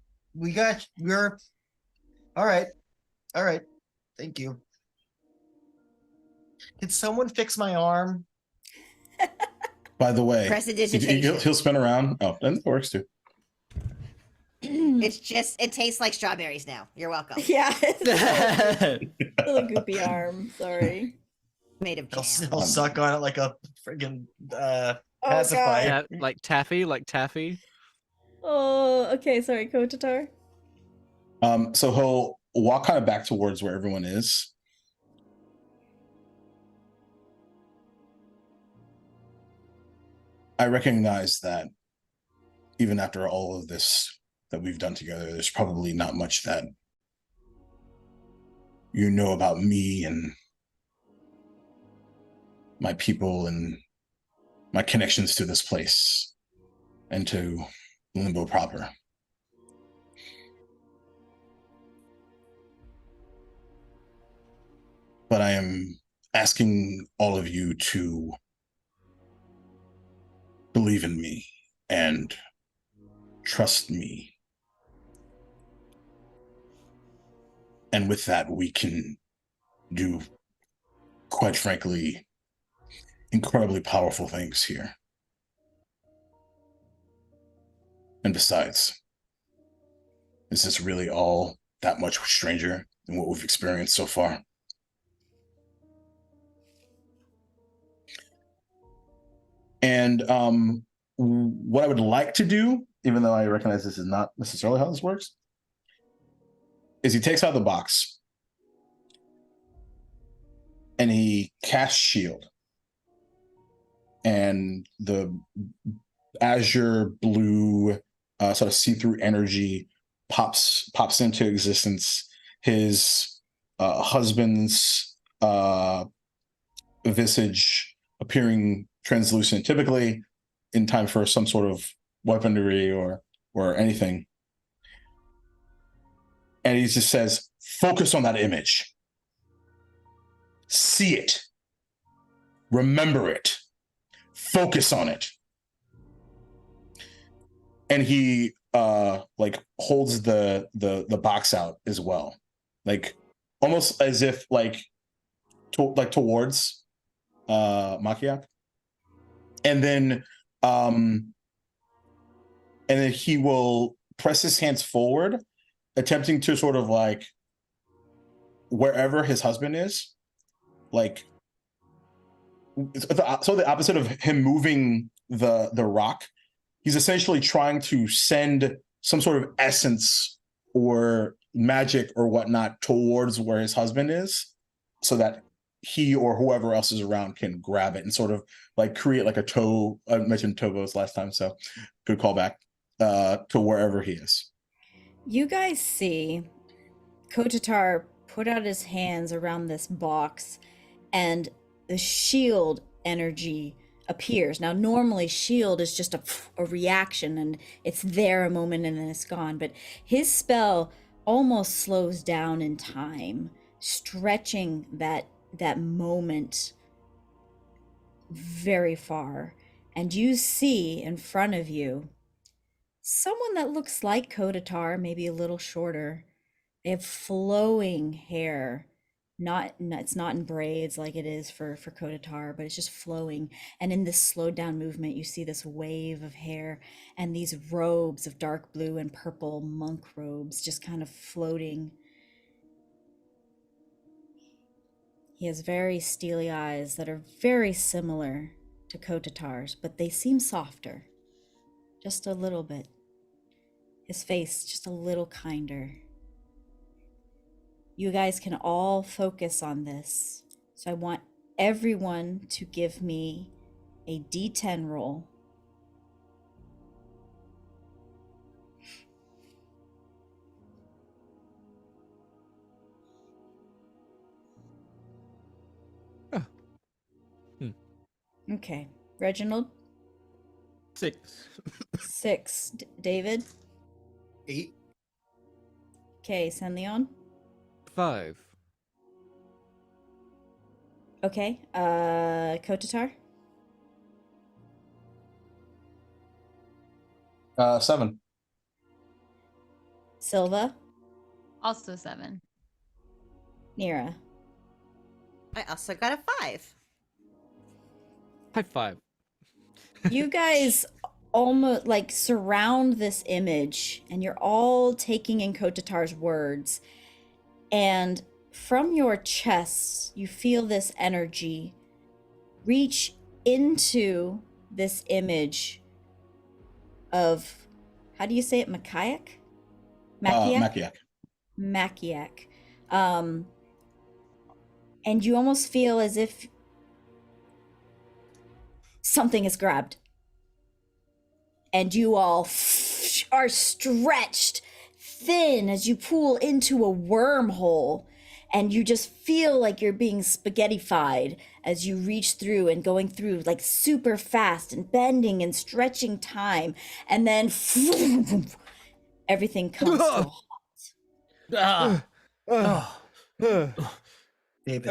You're all right. All right. Thank you. Did someone fix my arm?" By the way, Prestidigitation. he'll spin around. Oh, and that works too. It's just, it tastes like strawberries now. You're welcome. Yeah. It's still a goopy arm. Sorry. Made of I'll jam. suck on it like a friggin' Oh, pacifier. God. Like taffy. Oh, okay. Sorry, Kotatar. So he'll walk kind of back towards where everyone is. I recognize that even after all of this that we've done together, there's probably not much that you know about me and my people and my connections to this place and to Limbo proper. But I am asking all of you to believe in me and trust me. And with that, we can do, quite frankly, incredibly powerful things here. And besides, is this really all that much stranger than what we've experienced so far? And what I would like to do, even though I recognize this is not necessarily how this works, is he takes out the box and he casts shield. And the azure blue sort of see-through energy pops into existence. His husband's visage appearing translucent, typically in time for some sort of weaponry or anything. And he just says, focus on that image. See it. Remember it. Focus on it. And he like holds the box out as well. Like almost as if like towards Makiak. And then he will press his hands forward, attempting to sort of like wherever his husband is, like so the opposite of him moving the rock. He's essentially trying to send some sort of essence or magic or whatnot towards where his husband is, so that he or whoever else is around can grab it and sort of like create like a toe. I mentioned Tobos last time, so good callback to wherever he is. You guys see Kotatar put out his hands around this box, and the shield energy appears. Now, normally shield is just a reaction, and it's there a moment and then it's gone. But his spell almost slows down in time, stretching that moment very far. And you see in front of you someone that looks like Kotatar, maybe a little shorter. They have flowing hair. It's not in braids like it is for Kotatar, but it's just flowing. And in this slowed down movement, you see this wave of hair and these robes of dark blue and purple monk robes just kind of floating. He has very steely eyes that are very similar to Kotatar's, but they seem softer. Just a little bit. His face just a little kinder. You guys can all focus on this. So I want everyone to give me a D10 roll. Oh. Okay. Reginald? 6. 6. David? 8. Okay. Sanleon? 5. Okay. Kotatar? 7. Silva? Also 7. Nira? I also got a 5. High five. You guys almost like surround this image, and you're all taking in Kotatar's words. And from your chests, you feel this energy reach into this image of, how do you say it? Makiak? Makiak. Makiak. And you almost feel as if something is grabbed. And you all are stretched thin as you pull into a wormhole. And you just feel like you're being spaghettified as you reach through and going through like super fast and bending and stretching time. And then everything comes to a halt. David.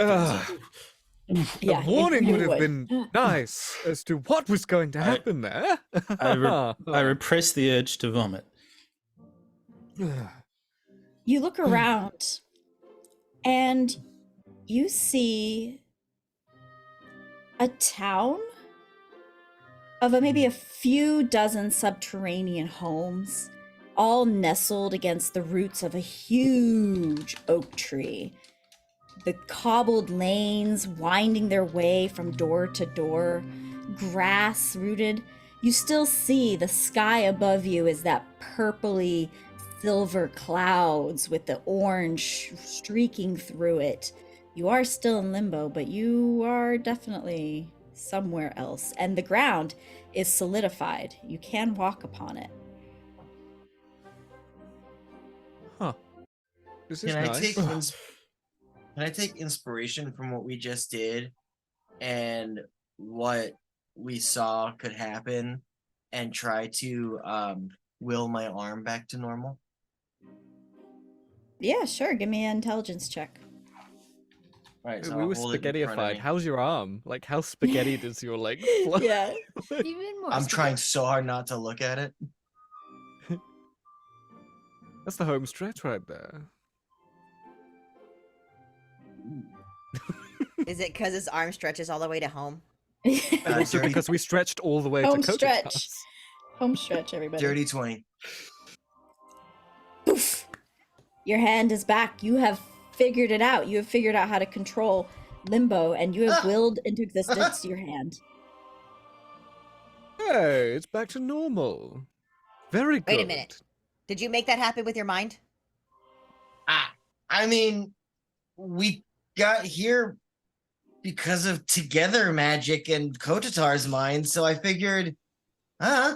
Yeah, a warning you would have would. been nice as to what was going to happen there. I repress the urge to vomit. You look around and you see a town of maybe a few dozen subterranean homes, all nestled against the roots of a huge oak tree. The cobbled lanes winding their way from door to door, grass rooted. You still see the sky above you is that purpley silver clouds with the orange streaking through it. You are still in limbo, but you are definitely somewhere else. And the ground is solidified. You can walk upon it. Huh. This is Can I nice. can I take inspiration from what we just did and what we saw could happen and try to will my arm back to normal? Yeah, sure. Give me an intelligence check. All right, so We I'll were hold it in front of spaghettified. me. How's your arm? Like, how spaghetti does your leg flow? Yeah. Even more. I'm trying so hard not to look at it. That's the home stretch right there. Is it because his arm stretches all the way to home? And also dirty, because we stretched all the way Home to stretch. Kotatar. Home stretch, everybody. dirty 20. Poof. Your hand is back. You have figured it out. You have figured out how to control Limbo, and you have willed into existence your hand. Hey, it's back to normal. Very good. Wait a minute. Did you make that happen with your mind? I mean, we got here because of together magic and Kotatar's mind, so I figured, yeah,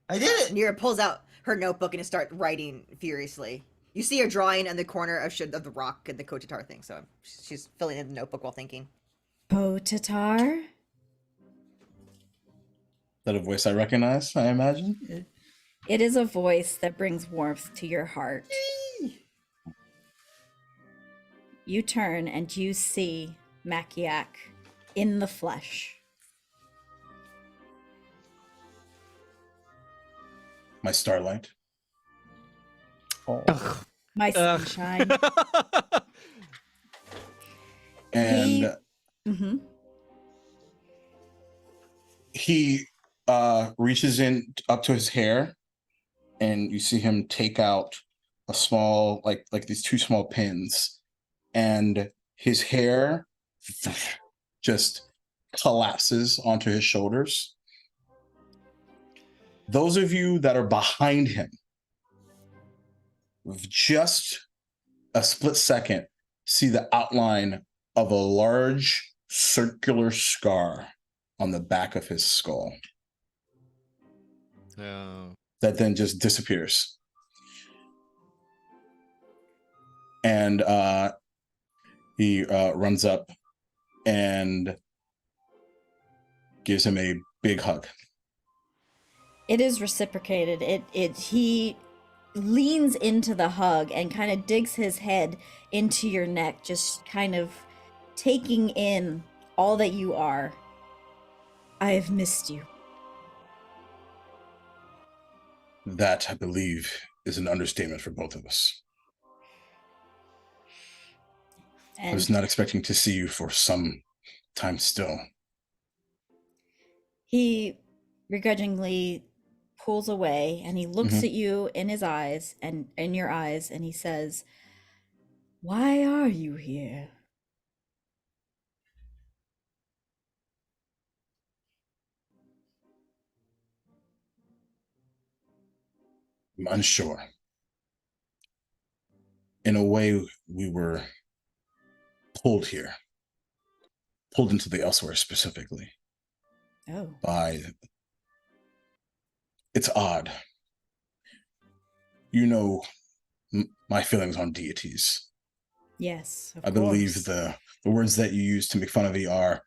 I did it. Nira pulls out her notebook and starts writing furiously. You see her drawing on the corner of the rock and the Kotatar thing, so she's filling in the notebook while thinking. Kotatar? Is that a voice I recognize, I imagine? It is a voice that brings warmth to your heart. You turn and you see Makiak in the flesh. My Starlight. Oh. My sunshine. And Mm-hmm. he reaches in up to his hair, and you see him take out a small, like these two small pins, and his hair just collapses onto his shoulders. Those of you that are behind him, with just a split second, see the outline of a large circular scar on the back of his skull Oh. that then just disappears. And he runs up and gives him a big hug. It is reciprocated. He leans into the hug and kind of digs his head into your neck, just kind of taking in all that you are. I have missed you. That, I believe, is an understatement for both of us. I And was not expecting to see you for some time still. he begrudgingly pulls away and he looks at you in his eyes and in your eyes and he says, "Why are you here?" I'm unsure. In a way, we were pulled here, pulled into the elsewhere specifically Oh. by, it's odd. You know my feelings on deities. Yes, of I believe course. the words that you use to make fun of me are,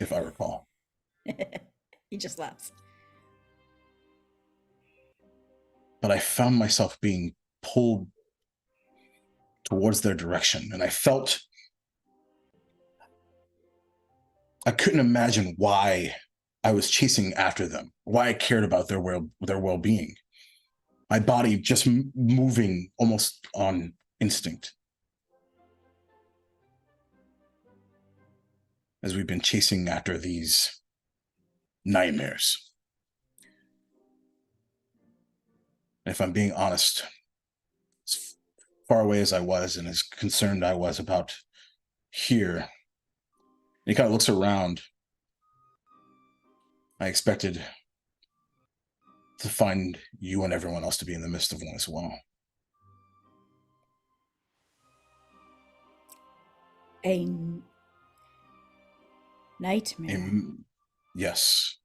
if I recall. He just laughs. But I found myself being pulled towards their direction, and I felt I couldn't imagine why I was chasing after them, why I cared about their well-being. My body just moving almost on instinct as we've been chasing after these nightmares. And if I'm being honest, as far away as I was and as concerned I was about here, he kind of looks around. I expected to find you and everyone else to be in the midst of one as well. A nightmare. Yes.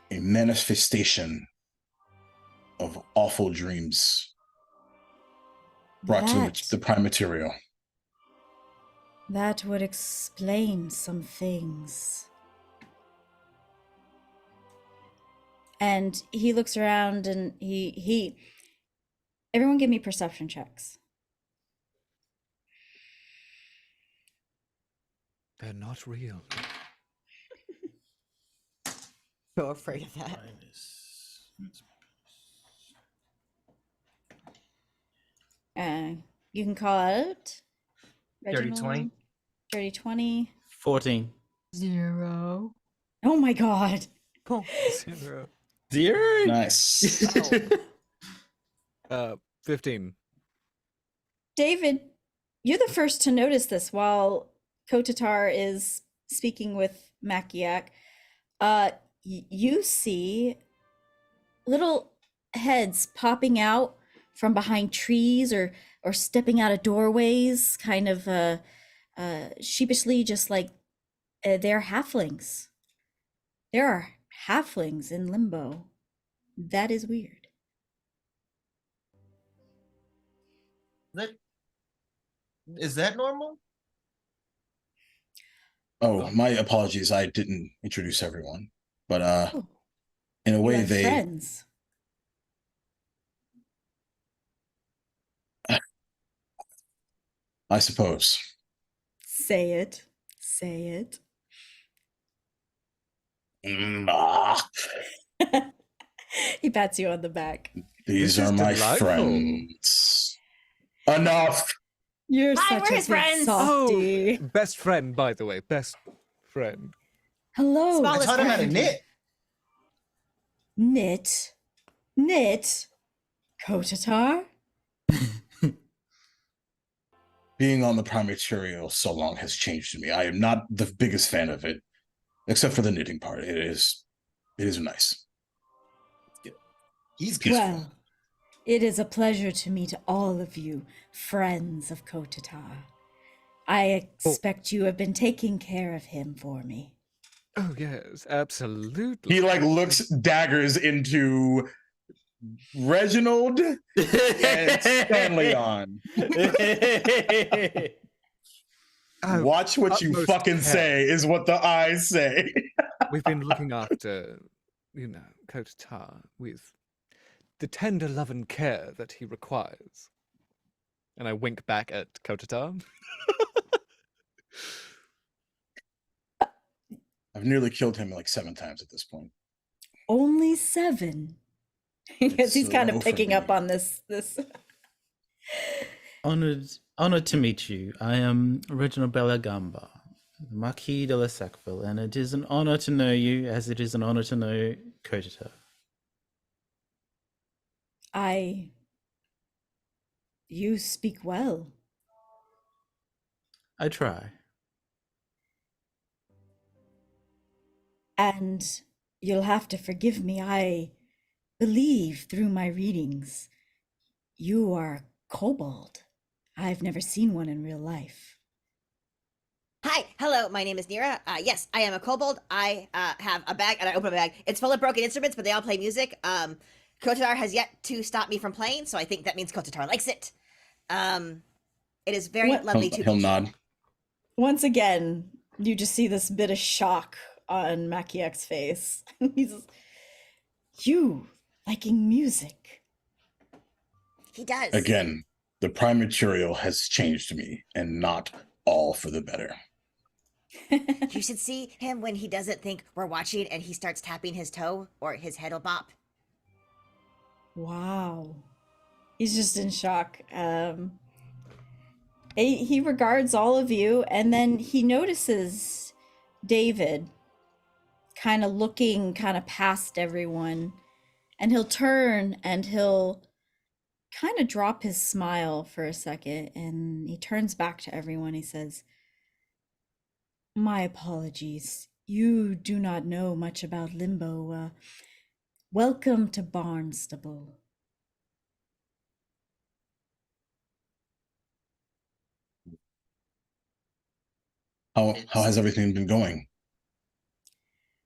A manifestation of awful dreams brought to the prime material. That would explain some things. And he looks around and everyone give me perception checks. They're not real. So afraid of that. You can call out. Dirty 20. Reginald. Dirty 20. 14. 0. Oh my god. Oh, 0. 0? Nice. 15. David, you're the first to notice this while Kotatar is speaking with Makiak. You see little heads popping out from behind trees or stepping out of doorways, kind of sheepishly, just like they're halflings. There are halflings in Limbo. That is weird. Is that normal? Oh, my apologies. I didn't introduce everyone. But Oh, in a you way have they friends. I suppose. Say it. Say it. Ah, He pats you on the back. these This are is my delightful. friends. Enough. You're Hi, such we're a his good friends. softie. Best friend, by the way. Best friend. Hello. I Smallest taught him how to friend. knit. Knit. Kotatar? Being on the Prime Material so long has changed me. I am not the biggest fan of it, except for the knitting part. It is nice. He's peaceful. Well, it is a pleasure to meet all of you, friends of Kotatar. I expect you have been taking care of him for me. Oh, yes, absolutely. He like looks daggers into Reginald and Stanley on. Oh, Watch what you utmost fucking care. say is what the eyes say. We've been looking after, Kotatar with the tender love and care that he requires. And I wink back at Kotatar. I've nearly killed him like 7 times at this point. Only 7. Because It's he's kind low of for picking up me. on this. Honored to meet you. I am Reginald Bellagamba, Marquis de la Sackville, and it is an honor to know you, as it is an honor to know Kotatar. You speak well. I try. And you'll have to forgive me. I believe through my readings you are Kobold. I've never seen one in real life. Hi, hello, my name is Nira. Yes, I am a kobold. I have a bag, and I open a bag. It's full of broken instruments, but they all play music. Kotatar has yet to stop me from playing, so I think that means Kotatar likes it. It is very What- lovely to He'll meet you. nod. Once again, you just see this bit of shock on Makiak's face. He's you liking music. He does. Again, the Prime Material has changed me, and not all for the better. You should see him when he doesn't think we're watching and he starts tapping his toe or his head will bop. Wow. He's just in shock. He regards all of you, and then he notices David kind of looking kind of past everyone, and he'll turn and he'll kind of drop his smile for a second, and he turns back to everyone. He says, "My apologies. You do not know much about Limbo. Welcome to Barnstable." How has everything been going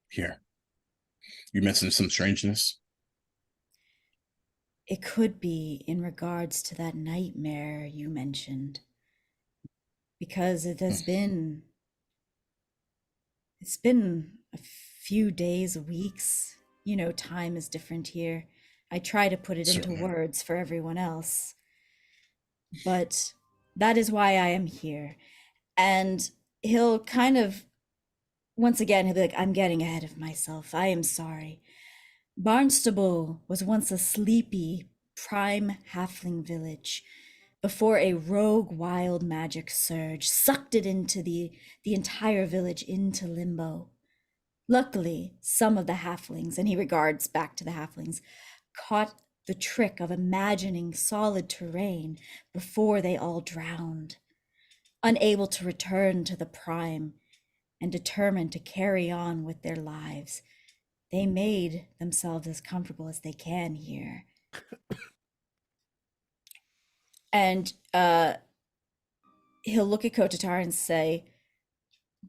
here? You mentioned some strangeness. It could be in regards to that nightmare you mentioned. Because it has been... It's been a few days, weeks. You know, time is different here. I try to put it into Certainly. words for everyone else. But that is why I am here. And he'll kind of... Once again, he'll be like, "I'm getting ahead of myself. I am sorry. Barnstable was once a sleepy, prime halfling village. before a rogue wild magic surge sucked it into the entire village into limbo. Luckily, some of the halflings, and he regards back to the halflings, caught the trick of imagining solid terrain before they all drowned. Unable to return to the prime and determined to carry on with their lives, they made themselves as comfortable as they can here. And he'll look at Kotatar and say,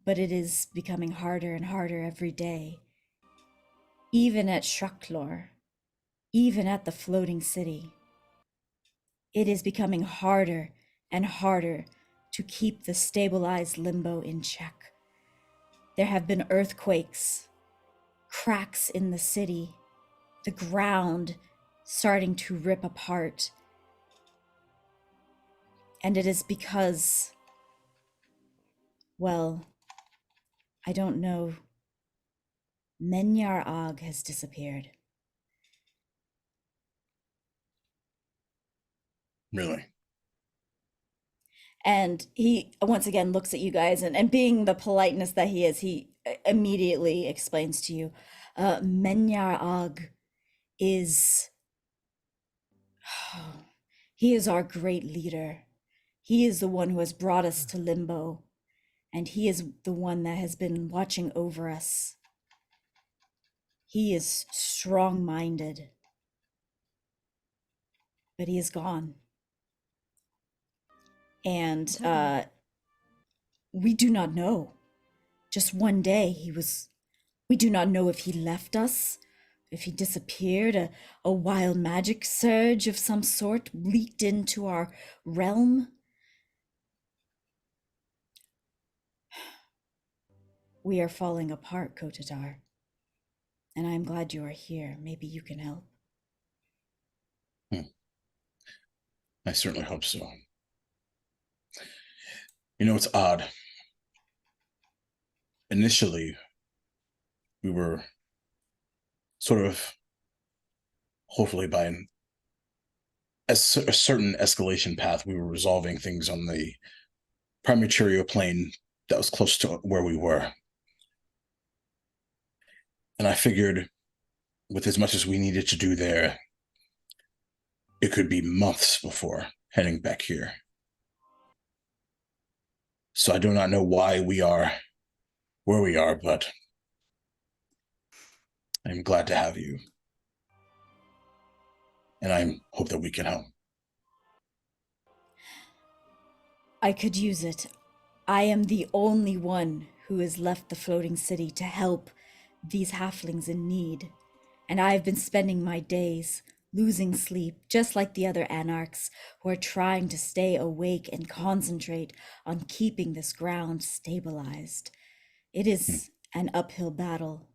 but it is becoming harder and harder every day. Even at Shruklor, even at the floating city, it is becoming harder and harder to keep the stabilized limbo in check. There have been earthquakes, cracks in the city, the ground starting to rip apart. And it is because, well, I don't know, Menyar Og has disappeared. Really? And he once again looks at you guys, and being the politeness that he is, he immediately explains to you, Menyar Og is, he is our great leader. He is the one who has brought us to Limbo, and he is the one that has been watching over us. He is strong-minded, but he is gone. And we do not know. Just one day we do not know if he left us, if he disappeared, a wild magic surge of some sort leaked into our realm. We are falling apart, Kotatar. And I am glad you are here. Maybe you can help. I certainly hope so. You know, it's odd. Initially, we were sort of, hopefully by a certain escalation path, we were resolving things on the Primaterio plane that was close to where we were. And I figured with as much as we needed to do there, it could be months before heading back here. So I do not know why we are where we are, but I'm glad to have you. And I hope that we can help. I could use it. I am the only one who has left the floating city to help these halflings in need. And I have been spending my days losing sleep, just like the other anarchs who are trying to stay awake and concentrate on keeping this ground stabilized. It is an uphill battle,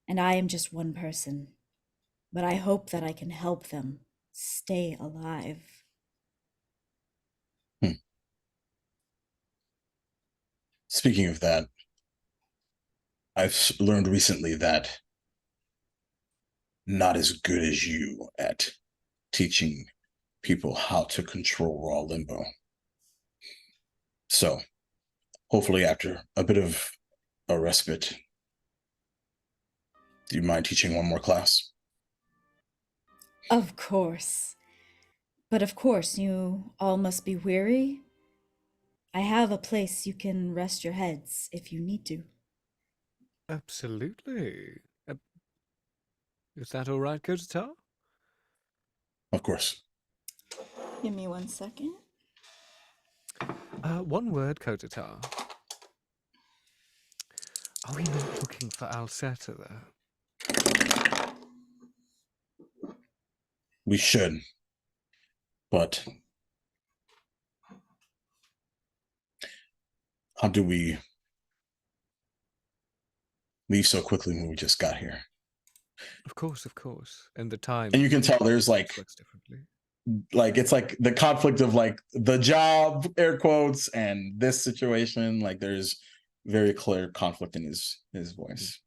and I am just one person. But I hope that I can help them stay alive. Speaking of that, I've learned recently that not as good as you at teaching people how to control raw limbo. So hopefully after a bit of a respite, do you mind teaching one more class? Of course. But of course, you all must be weary. I have a place you can rest your heads if you need to. Absolutely. Is that all right, Kotatar? Of course. Give me 1 second. One word, Kotatar. Are we not looking for Alseta there? We should. But how do we leave so quickly when we just got here? Of course. And the time. And you can tell there's works differently. like it's like the conflict of like the job, air quotes, and this situation. Like there's very clear conflict in his voice.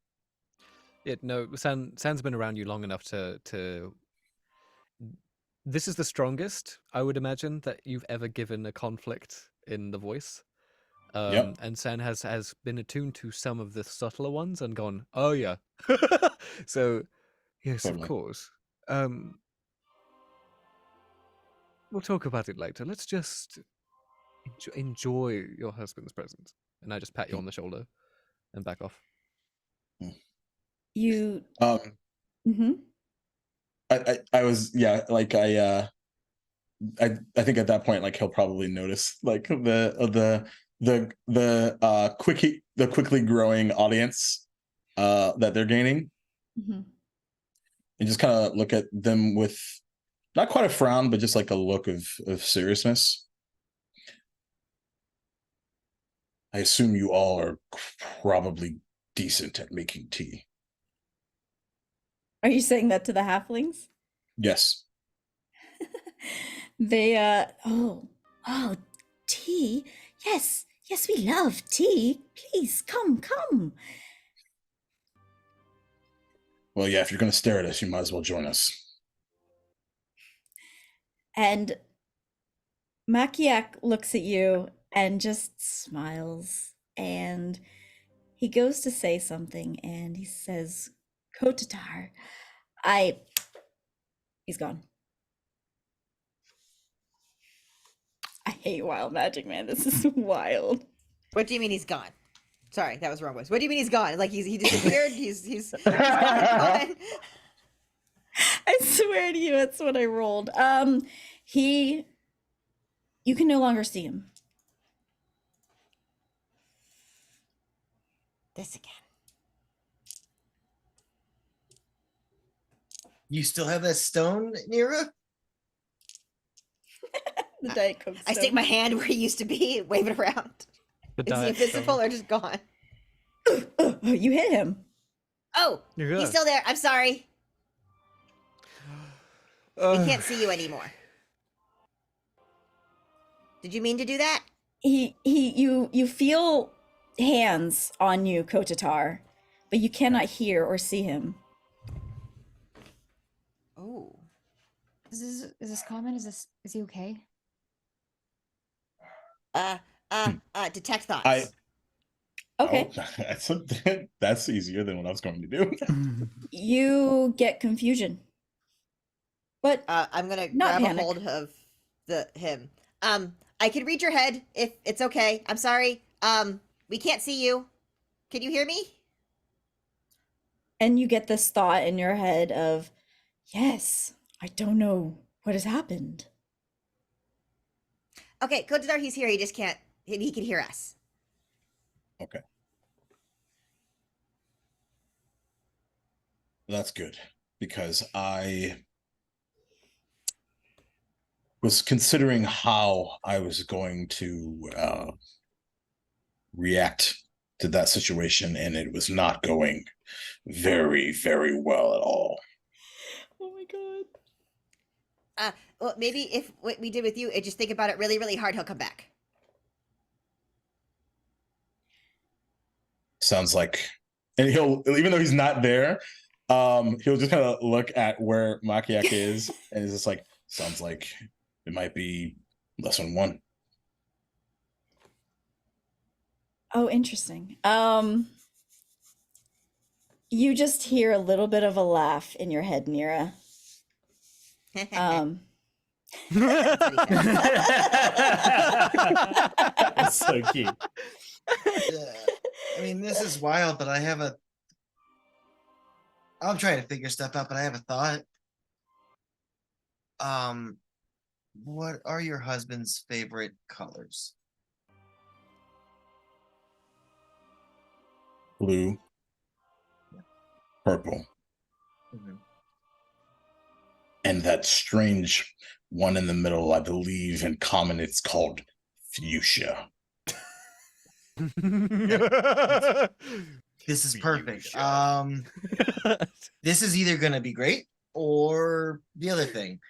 Yeah, no, San's been around you long enough to this is the strongest, I would imagine, that you've ever given a conflict in the voice. Yep. And San has been attuned to some of the subtler ones and gone, oh yeah. So yes, Totally. of course. We'll talk about it later. Let's just enjoy your husband's presence. And I just pat you on the shoulder and back off. You. Um, Mm-hmm. I was like I think at that point like he'll probably notice like the quickly growing audience that they're gaining, Mm-hmm. and just kind of look at them with not quite a frown, but just like a look of seriousness. I assume you all are probably decent at making tea. Are you saying that to the halflings? Yes. They oh tea. Yes, we love tea. Please come. Well, yeah, if you're going to stare at us, you might as well join us. And Makiak looks at you and just smiles, and he goes to say something, and he says, Kotatar, he's gone. I hate wild magic, man. This is wild. What do you mean he's gone? Sorry, that was the wrong voice. What do you mean he's gone? Like he disappeared? he's gone. I swear to you, that's what I rolled. You can no longer see him. This again. You still have that stone, Nira? The Diet Coke I stick my hand where he used to be, wave it around. The Is he diet invisible stone. or just gone? Oh, you hit him. Oh, You're he's good. still there. I'm sorry. We can't see you anymore. Did you mean to do that? You feel hands on you, Kotatar, but you cannot hear or see him. Oh. Is this common? Is he okay? Detect thoughts. Okay. Oh, that's easier than what I was going to do. You get confusion. But I'm gonna Not grab panic. a hold of him. I can read your head if it's okay. I'm sorry. We can't see you. Can you hear me? and you get this thought in your head of, yes, I don't know what has happened. Okay, Kotatar, he's here. He just can't. He can hear us. Okay. That's good, because I was considering how I was going to react to that situation, and it was not going very, very well at all. Oh my god. Well, maybe if what we did with you, just think about it really, really hard, he'll come back. Sounds like, and he'll, even though he's not there, he'll just kind of look at where Makiak is, and it's just like, sounds like it might be lesson one. Oh, interesting. You just hear a little bit of a laugh in your head, Nira. That's so cute. I mean, this is wild, but I'm trying to figure stuff out, but I have a thought. What are your husband's favorite colors? Blue, purple, and that strange one in the middle, I believe in common it's called fuchsia. This is perfect. Fuchsia. This is either gonna be great or the other thing.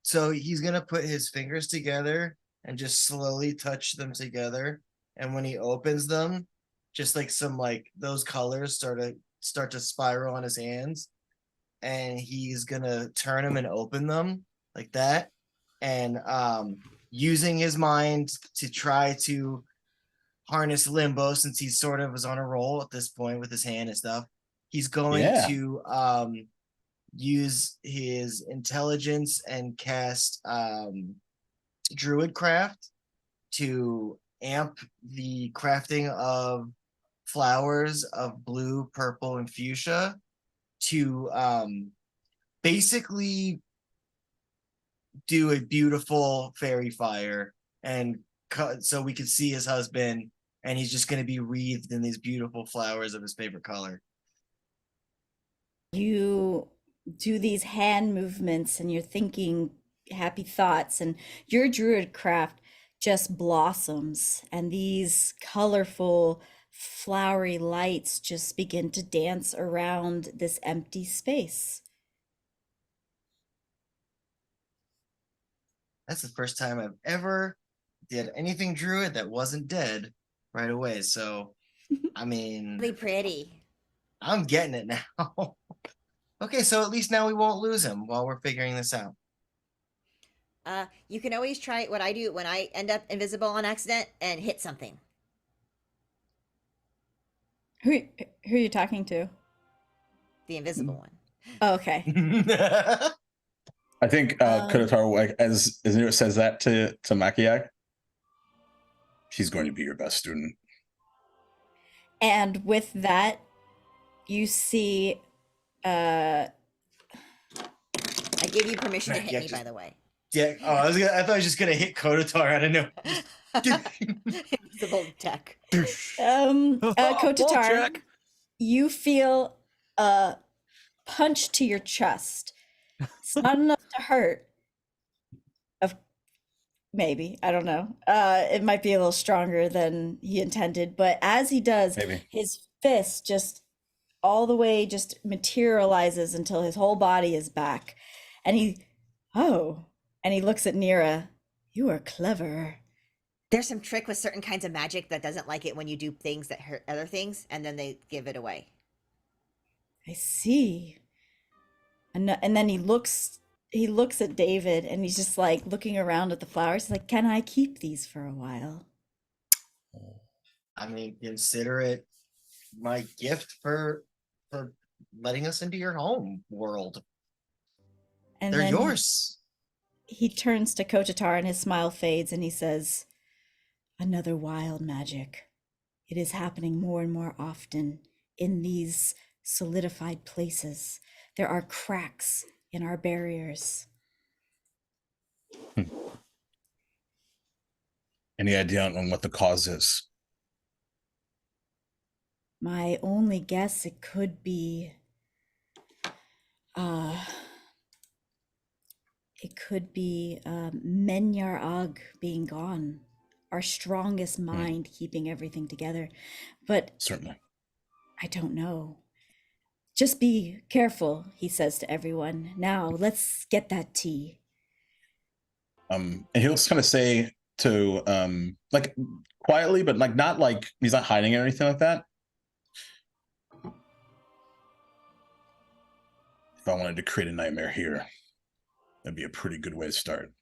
So he's gonna put his fingers together and just slowly touch them together, and when he opens them, just like some like those colors start to spiral on his hands, and he's gonna turn them and open them like that, and using his mind to try to harness Limbo, since he sort of was on a roll at this point with his hand and stuff. He's going to use his intelligence and cast Druid craft to amp the crafting of flowers of blue, purple, and fuchsia to basically do a beautiful fairy fire, and so we could see his husband, and he's just going to be wreathed in these beautiful flowers of his favorite color. You do these hand movements and you're thinking happy thoughts, and your druid craft just blossoms, and these colorful flowery lights just begin to dance around this empty space. That's the first time I've ever did anything druid that wasn't dead right away. So, I mean, Really pretty. I'm getting it now. Okay, so at least now we won't lose him while we're figuring this out. You can always try what I do when I end up invisible on accident and hit something. Who are you talking to? The invisible one. Oh, okay. I think Kotatar, like, as Nira says that to Makiak, she's going to be your best student. And with that, you see I give you permission to hit Yeah, me, just- by the way. Yeah. Oh, I thought I was just gonna hit Kotatar. I don't know. Invisible tech. Kotatar, check. you feel a punch to your chest. It's not enough to hurt. Maybe, I don't know. It might be a little stronger than he intended, but as he does, Maybe. his fist just all the way just materializes until his whole body is back. And he looks at Nira. You are clever. There's some trick with certain kinds of magic that doesn't like it when you do things that hurt other things, and then they give it away. I see. And then he looks at David, and he's just like looking around at the flowers. He's like, can I keep these for a while? I mean, consider it my gift for letting us into your home world. And They're then yours. he turns to Kotatar, and his smile fades, and he says, another wild magic. It is happening more and more often in these solidified places. There are cracks in our barriers. Any idea on what the cause is? My only guess, it could be Menyar Og being gone, our strongest mind keeping everything together. But Certainly. I don't know. Just be careful, he says to everyone. Now, let's get that tea. And he'll just kind of say to like quietly, but like not like he's not hiding or anything like that. If I wanted to create a nightmare here, that'd be a pretty good way to start.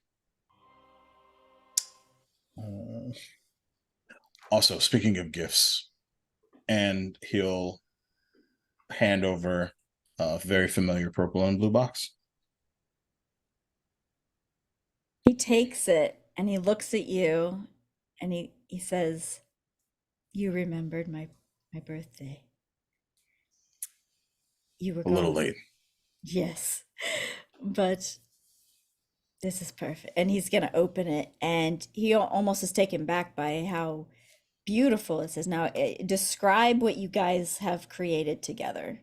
Also, speaking of gifts, and he'll hand over a very familiar purple and blue box. He takes it and he looks at you and he says, you remembered my birthday. You were A little gone. late. Yes, but this is perfect. And he's going to open it, and he almost is taken back by how beautiful it is. Now, describe what you guys have created together.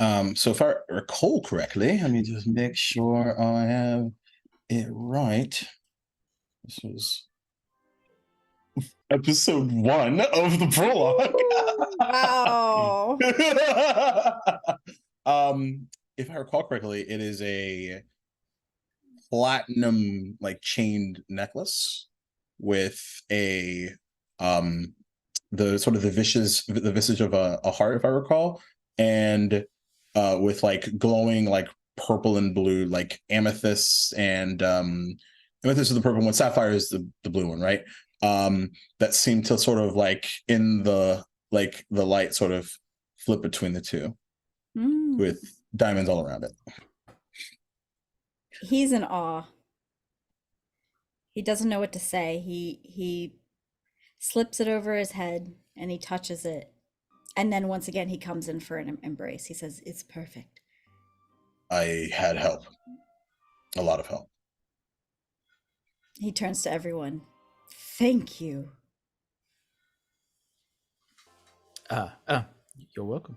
So if I recall correctly, let me just make sure I have it right. This was episode 1 of the prologue. Wow. If I recall correctly, it is a platinum like chained necklace with a the sort of the visage of a heart, if I recall, and with like glowing like purple and blue, like amethyst and amethyst is the purple one, sapphire is the blue one, right? That seem to sort of like in the light sort of flip between the two with diamonds all around it. He's in awe. He doesn't know what to say. He slips it over his head and he touches it. And then once again, he comes in for an embrace. He says, "It's perfect." I had help. A lot of help. He turns to everyone. "Thank you." You're welcome.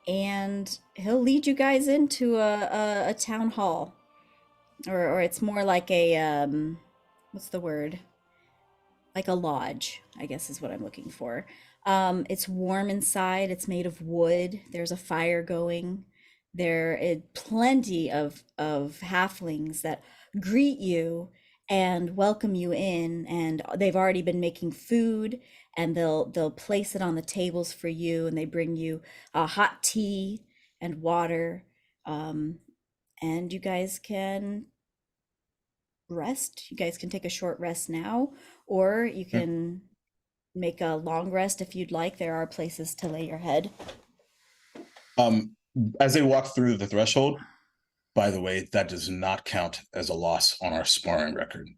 And he'll lead you guys into a town hall. Or it's more like a, what's the word? Like a lodge, I guess is what I'm looking for. It's warm inside. It's made of wood. There's a fire going. There is plenty of halflings that greet you and welcome you in, and they've already been making food, and they'll place it on the tables for you, and they bring you hot tea and water, and you guys can rest. You guys can take a short rest now, or you can make a long rest if you'd like. There are places to lay your head. As they walk through the threshold, by the way, that does not count as a loss on our sparring record.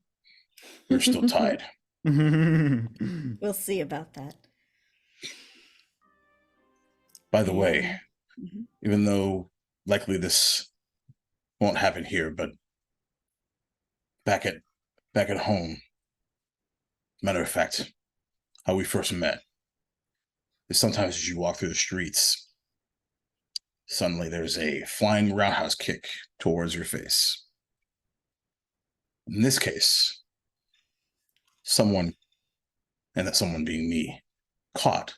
We're still tied. We'll see about that. By the way, even though likely this won't happen here, but back at home, matter of fact, how we first met is sometimes as you walk through the streets, suddenly there's a flying roundhouse kick towards your face. In this case, someone, and that someone being me, caught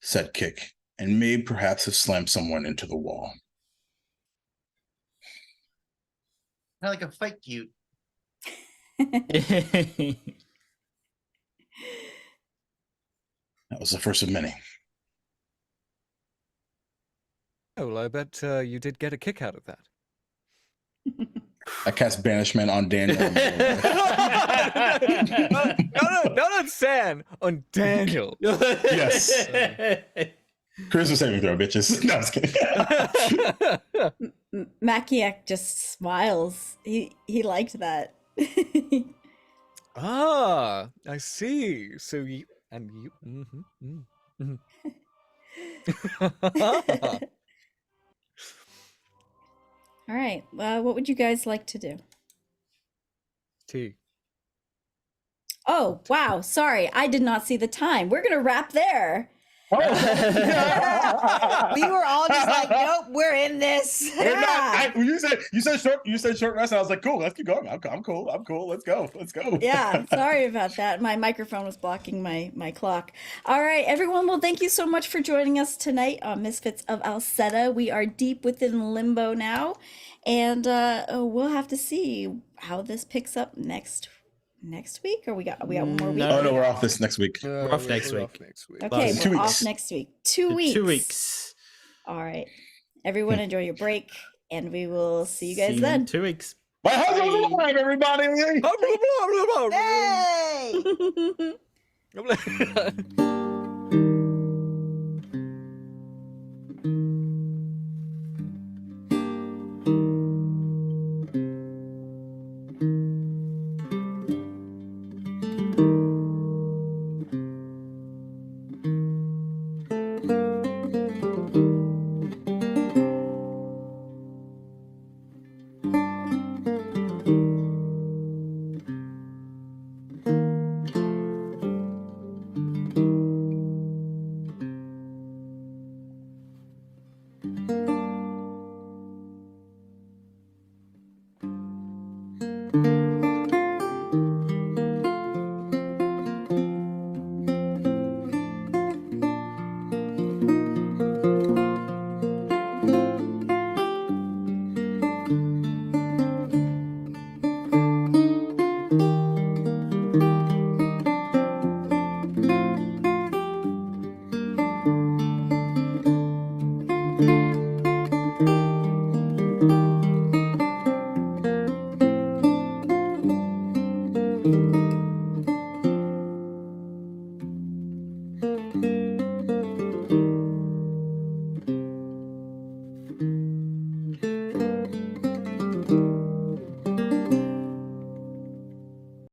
said kick and may perhaps have slammed someone into the wall. Kind of like a fight cute. That was the first of many. Oh, well, I bet you did get a kick out of that. I cast banishment on Daniel. Not on San, on Daniel. Yes. Charisma saving throw, bitches. No, I was kidding. Makiak just smiles. He liked that. Ah, I see. So you and you. All right. What would you guys like to do? Tea. Oh, wow. Sorry. I did not see the time. We're going to wrap there. We were all just like, nope, we're in this. You said short rest, and I was like, cool, let's keep going. I'm cool. Let's go. Yeah, sorry about that. My microphone was blocking my clock. All right, everyone. Well, thank you so much for joining us tonight on Misfits of Alseta. We are deep within limbo now, and we'll have to see how this picks up next week, or we got one more week. Oh no, we're off this next week. We're off next week. Okay, Two we're weeks. off next week. 2 weeks. 2 weeks. All right, everyone, enjoy your break, and we will see you guys See you then. in 2 weeks. My husband's alive, everybody! Hey! Thank